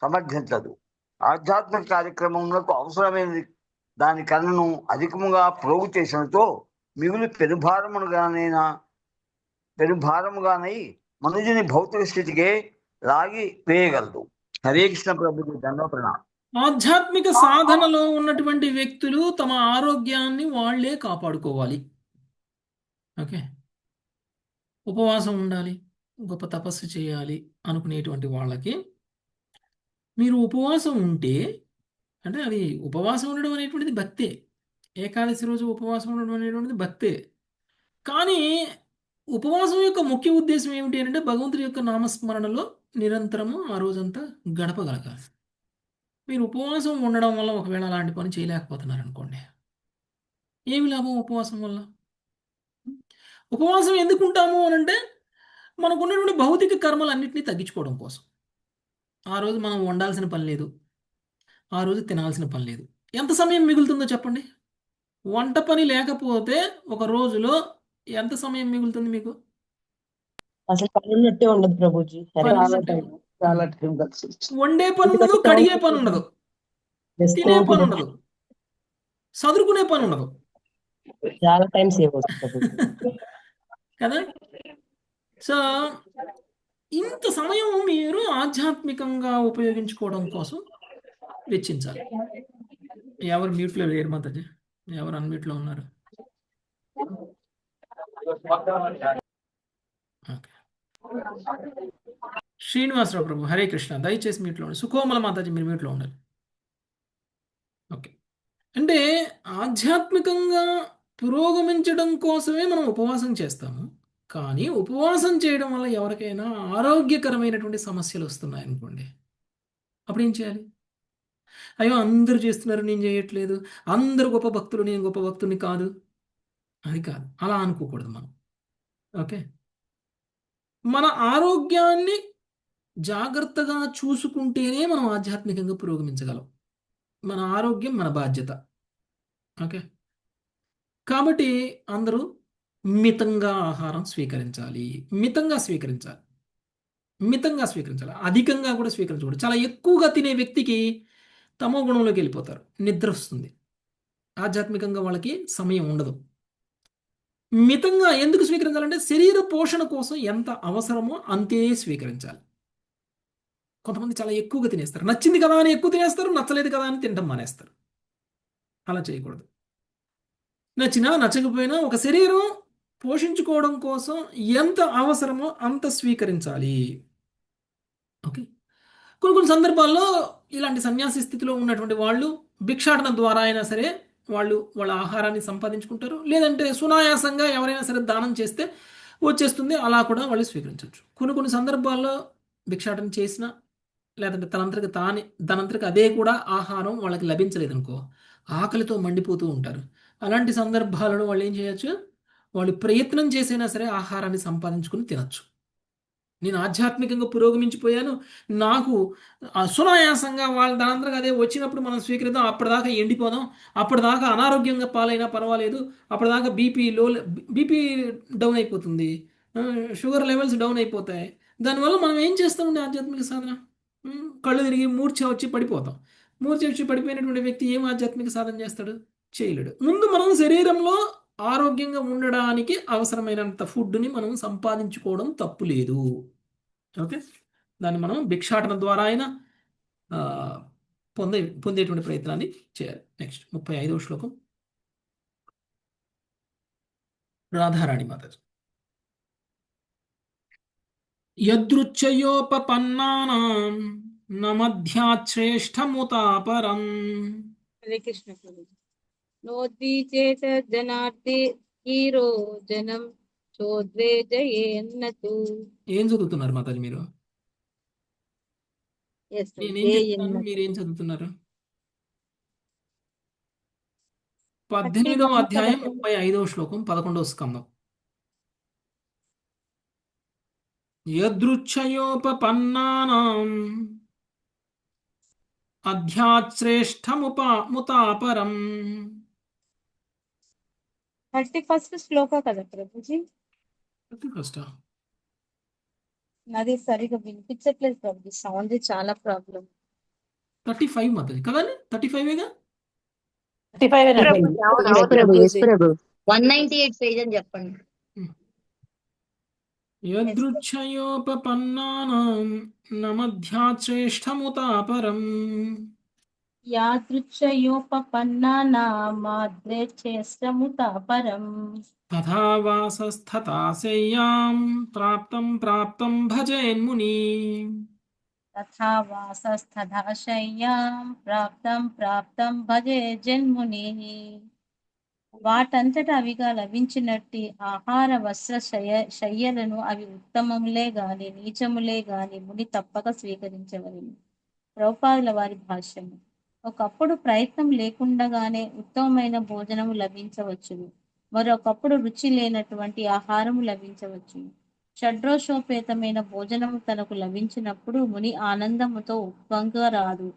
సమర్థించదు. ఆధ్యాత్మిక కార్యక్రమములకు అవసరమైన దాని కన్నను అధికముగా ప్రోగు చేసినతో మిగులు పెనుభారముగానై మనుజుని భౌతిక స్థితికే లాగి వేయగలదు. హరే కృష్ణ ప్రభుజీ. దండవ ప్రణామం. ఆధ్యాత్మిక సాధనలో ఉన్నటువంటి వ్యక్తులు తమ ఆరోగ్యాన్ని వాళ్లే కాపాడుకోవాలి. ఓకే, ఉపవాసం ఉండాలి, గొప్ప తపస్సు చేయాలి అనుకునేటువంటి వాళ్ళకి మీరు ఉపవాసం ఉంటే, అంటే అది ఉపవాసం ఉండడం అనేటువంటిది భక్తే. ఏకాదశి రోజు ఉపవాసం ఉండడం అనేటువంటిది భక్తే. కానీ ఉపవాసం యొక్క ముఖ్య ఉద్దేశం ఏమిటి అంటే భగవంతుడి యొక్క నామస్మరణలో నిరంతరము ఆ రోజంతా గడపగలగాలి. మీరు ఉపవాసం ఉండడం వల్ల ఒకవేళ అలాంటి పని చేయలేకపోతున్నారు అనుకోండి, ఏమి లాభం ఉపవాసం వల్ల? ఉపవాసం ఎందుకు ఉంటాము అని అంటే మనకు ఉన్నటువంటి భౌతిక కర్మలన్నింటినీ తగ్గించుకోవడం కోసం. ఆ రోజు మనం వండాల్సిన పని లేదు, ఆ రోజు తినాల్సిన పని లేదు. ఎంత సమయం మిగులుతుందో చెప్పండి. వంట పని లేకపోతే ఒక రోజులో ఎంత సమయం మిగులుతుంది మీకు? అసలు పని ఉన్నట్టే ఉండదు ప్రభుజీ. చాలా టైం కలిసి వండే పని ఉండదు, కడిగే పని ఉండదు, తినే పని ఉండదు, చదువుకునే పని ఉండదు చాలా టైం సేవ్ అవుతుంది ప్రభుజీ కదా. సో ఇంత సమయం మీరు ఆధ్యాత్మికంగా ఉపయోగించుకోవడం కోసం వెచ్చించాలి. ఎవరు మ్యూట్లో లేరు మాతాజీ, ఎవరు అన్మ్యూట్లో ఉన్నారు? ఓకే. శ్రీనివాసరావు ప్రభు, హరే కృష్ణ, దయచేసి మ్యూట్లో ఉండండి. సుఖోమల మాతాజీ, మీరు మ్యూట్లో ఉండాలి. ఓకే. అంటే ఆధ్యాత్మికంగా పురోగమించడం కోసమే మనం ఉపవాసం చేస్తాము. కానీ ఉపవాసం చేయడం వల్ల ఎవరికైనా ఆరోగ్యకరమైనటువంటి సమస్యలు వస్తున్నాయి అనుకోండి, అప్పుడు ఏం చేయాలి? అయ్యో అందరూ చేస్తున్నారు, నేను చేయట్లేదు, అందరూ గొప్ప భక్తులు, నేను గొప్ప భక్తుని కాదు. అది కాదు, అలా అనుకోకూడదు మనం. ఓకే. మన ఆరోగ్యాన్ని జాగ్రత్తగా చూసుకుంటేనే మనం ఆధ్యాత్మికంగా పురోగమించగలం. మన ఆరోగ్యం మన బాధ్యత. ఓకే. కాబట్టి అందరూ మితంగా ఆహారం స్వీకరించాలి. మితంగా స్వీకరించాలి. మితంగా స్వీకరించాలి. అధికంగా కూడా స్వీకరించకూడదు. చాలా ఎక్కువగా తినే వ్యక్తికి తమో గుణంలోకి వెళ్ళిపోతారు, నిద్ర వస్తుంది, ఆధ్యాత్మికంగా వాళ్ళకి సమయం ఉండదు. మితంగా ఎందుకు స్వీకరించాలంటే శరీర పోషణ కోసం ఎంత అవసరమో అంతే స్వీకరించాలి. కొంతమంది చాలా ఎక్కువగా తినేస్తారు, నచ్చింది కదా అని ఎక్కువ తినేస్తారు, నచ్చలేదు కదా అని తినడం మానేస్తారు. అలా చేయకూడదు. నచ్చినా నచ్చకపోయినా ఒక శరీరం పోషించుకోవడం కోసం ఎంత అవసరమో అంత స్వీకరించాలి. ఓకే. కొన్ని సందర్భాల్లో ఇలాంటి సన్యాసి స్థితిలో ఉన్నటువంటి వాళ్ళు భిక్షాటన ద్వారా అయినా సరే వాళ్ళు వాళ్ళ ఆహారాన్ని సంపాదించుకుంటారు. లేదంటే సునాయాసంగా ఎవరైనా సరే దానం చేస్తే వచ్చేస్తుంది, అలా కూడా వాళ్ళు స్వీకరించవచ్చు. కొన్ని సందర్భాల్లో భిక్షాటన చేసిన లేదంటే తనంతరికి అదే కూడా ఆహారం వాళ్ళకి లభించలేదనుకో, ఆకలితో మండిపోతూ ఉంటారు. అలాంటి సందర్భాలను వాళ్ళు ఏం చేయొచ్చు? వాళ్ళు ప్రయత్నం చేసైనా సరే ఆహారాన్ని సంపాదించుకుని తినచ్చు. నేను ఆధ్యాత్మికంగా పురోగమించిపోయాను, నాకు సునాయాసంగా వాళ్ళ దానంతరకు అదే వచ్చినప్పుడు మనం స్వీకరిద్దాం, అప్పటిదాకా ఎండిపోదాం, అప్పటిదాకా అనారోగ్యంగా పాలైనా పర్వాలేదు, అప్పటిదాకా బీపీ డౌన్ అయిపోతుంది, షుగర్ లెవెల్స్ డౌన్ అయిపోతాయి. దానివల్ల మనం ఏం చేస్తామండి ఆధ్యాత్మిక సాధన? కళ్ళు తిరిగి మూర్ఛ వచ్చి పడిపోతాం. మూర్ఛ వచ్చి పడిపోయినటువంటి వ్యక్తి ఏం ఆధ్యాత్మిక సాధన చేస్తాడు? చేయలేడు. ముందు మనం శరీరంలో ఆరోగ్యంగా ఉండడానికి అవసరమైనంత ఫుడ్ని మనం సంపాదించుకోవడం తప్పు లేదు. ఓకే. దాన్ని మనం భిక్షాటన ద్వారా అయినా పొందేటువంటి ప్రయత్నాన్ని చేయాలి. నెక్స్ట్ 35వ శ్లోకం, రాధారాణి మాతాజీ. యదృచ్ఛయోపపన్నానాం న మధ్యాశ్రేష్టముతాపరం. హరే కృష్ణ ప్రభు. నోద్విచేత జనార్ది హీరో జనం చోద్వేజయేన్నతు. ఏం చదువుతున్నారు మాతాజీ మీరు? నేనేం చెప్తాను, మీరేం చదువుతున్నారు? 18వ అధ్యాయం 35వ శ్లోకం 11వ స్కందం. యదృచ్ఛయోపపన్నానాం అధ్యాశ్రేష్టముతాపరం. 31st శ్లోక కదా ప్రభుజీ? 31st నాది సరిగా వినిపించట్లేదు ప్రభుజీ, సౌండ్ చాలా ప్రాబ్లం. 35 మాతాజీ కదండి? 35ఏగా? 198 పేజ్ అని చెప్పండి. యదృచ్ఛయోపపన్నానాం న మధ్యాశ్రేష్టముతాపరం. యాదృచ్ఛయోపపన్నానామాద్రేశ్రేష్టముతాపరం. తథా వాసస్తథా శయ్యాం ప్రాప్తం భజేన్ముని. తథా వాసస్తథా శయ్యాం ప్రాప్తం భజే జన్ముని. వాటంతట అవిగా లభించినట్టి ఆహార వస్త్ర శయ్యలను అవి ఉత్తమములే గాని నీచములే గాని ముని తప్పక స్వీకరించవలెను. ప్రభుపాదుల వారి భాష్యము. ఒకప్పుడు ప్రయత్నం లేకుండానే ఉత్తమమైన భోజనము లభించవచ్చును, మరొకప్పుడు రుచి లేనటువంటి ఆహారము లభించవచ్చును. షడ్రోషోపేతమైన భోజనము తనకు లభించినప్పుడు ముని ఆనందముతో ఉప్పొంగ రాదు.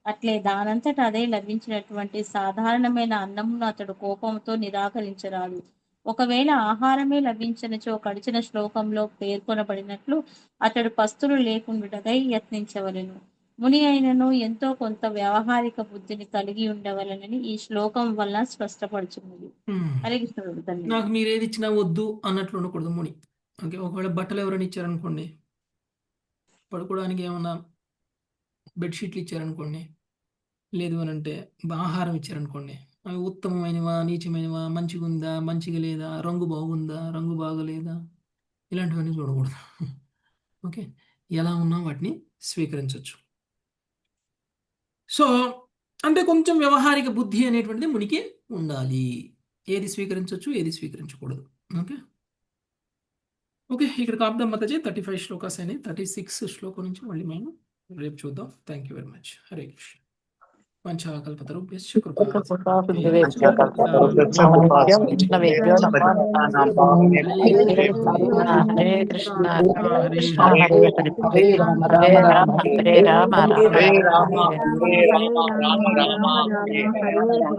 అట్లే దానంతట అదే లభించినటువంటి సాధారణమైన అన్నమును అతడు కోపంతో నిరాకరించరాదు. ఒకవేళ ఆహారమే లభించినచో గడిచిన శ్లోకంలో పేర్కొనబడినట్లు అతడు పస్తులు లేకుండుటకై యత్నించవలెను. ముని అయినను ఎంతో కొంత వ్యవహారిక బుద్ధిని కలిగి ఉండవలనని ఈ శ్లోకం వల్ల స్పష్టపడుచున్నది. హరే కృష్ణుడు. నాకు మీరేది ఇచ్చినా వద్దు అన్నట్లు ఉండకూడదు ముని. ఓకే. ఒకవేళ బట్టలు ఎవరైనా ఇచ్చారనుకోండి, పడుకోవడానికి ఏమన్నా బెడ్‌షీట్లు ఇచ్చారనుకోండి, లేదు అనంటే ఆహారం ఇచ్చారనుకోండి, అవి ఉత్తమమైనవా, నీచమైనవా, మంచిగుందా, మంచిగా లేదా, రంగు బాగుందా, రంగు బాగోలేదా, ఇలాంటివన్నీ చూడకూడదు. ఓకే. ఎలా ఉన్నా వాటిని స్వీకరించొచ్చు. సో, అంటే కొంచెం వ్యవహారిక బుద్ధి అనేటువంటిది మునికి ఉండాలి. ఏది స్వీకరించొచ్చు, ఏది స్వీకరించకూడదు. ఓకే. ఓకే. ఇక్కడికి ఆపుదాం మాతాజీ. 35 శ్లోకాస్ అయినాయి. 36 శ్లోకం నుంచి మళ్ళీ మనం రేపు చూద్దాం. Thank you very much. Hare Krishna. వంచాకల్పతరుభ్యశ్చ కృపా వైష్ణవేభ్యో నమః. హరే కృష్ణ హరే కృష్ణ హరే హరే హరే హరే రామ హరే రామ రామ రామ హరే రామ రామ హరే రామ రామ హరే హరే. హరే రామ రామ రామ హరే హరే.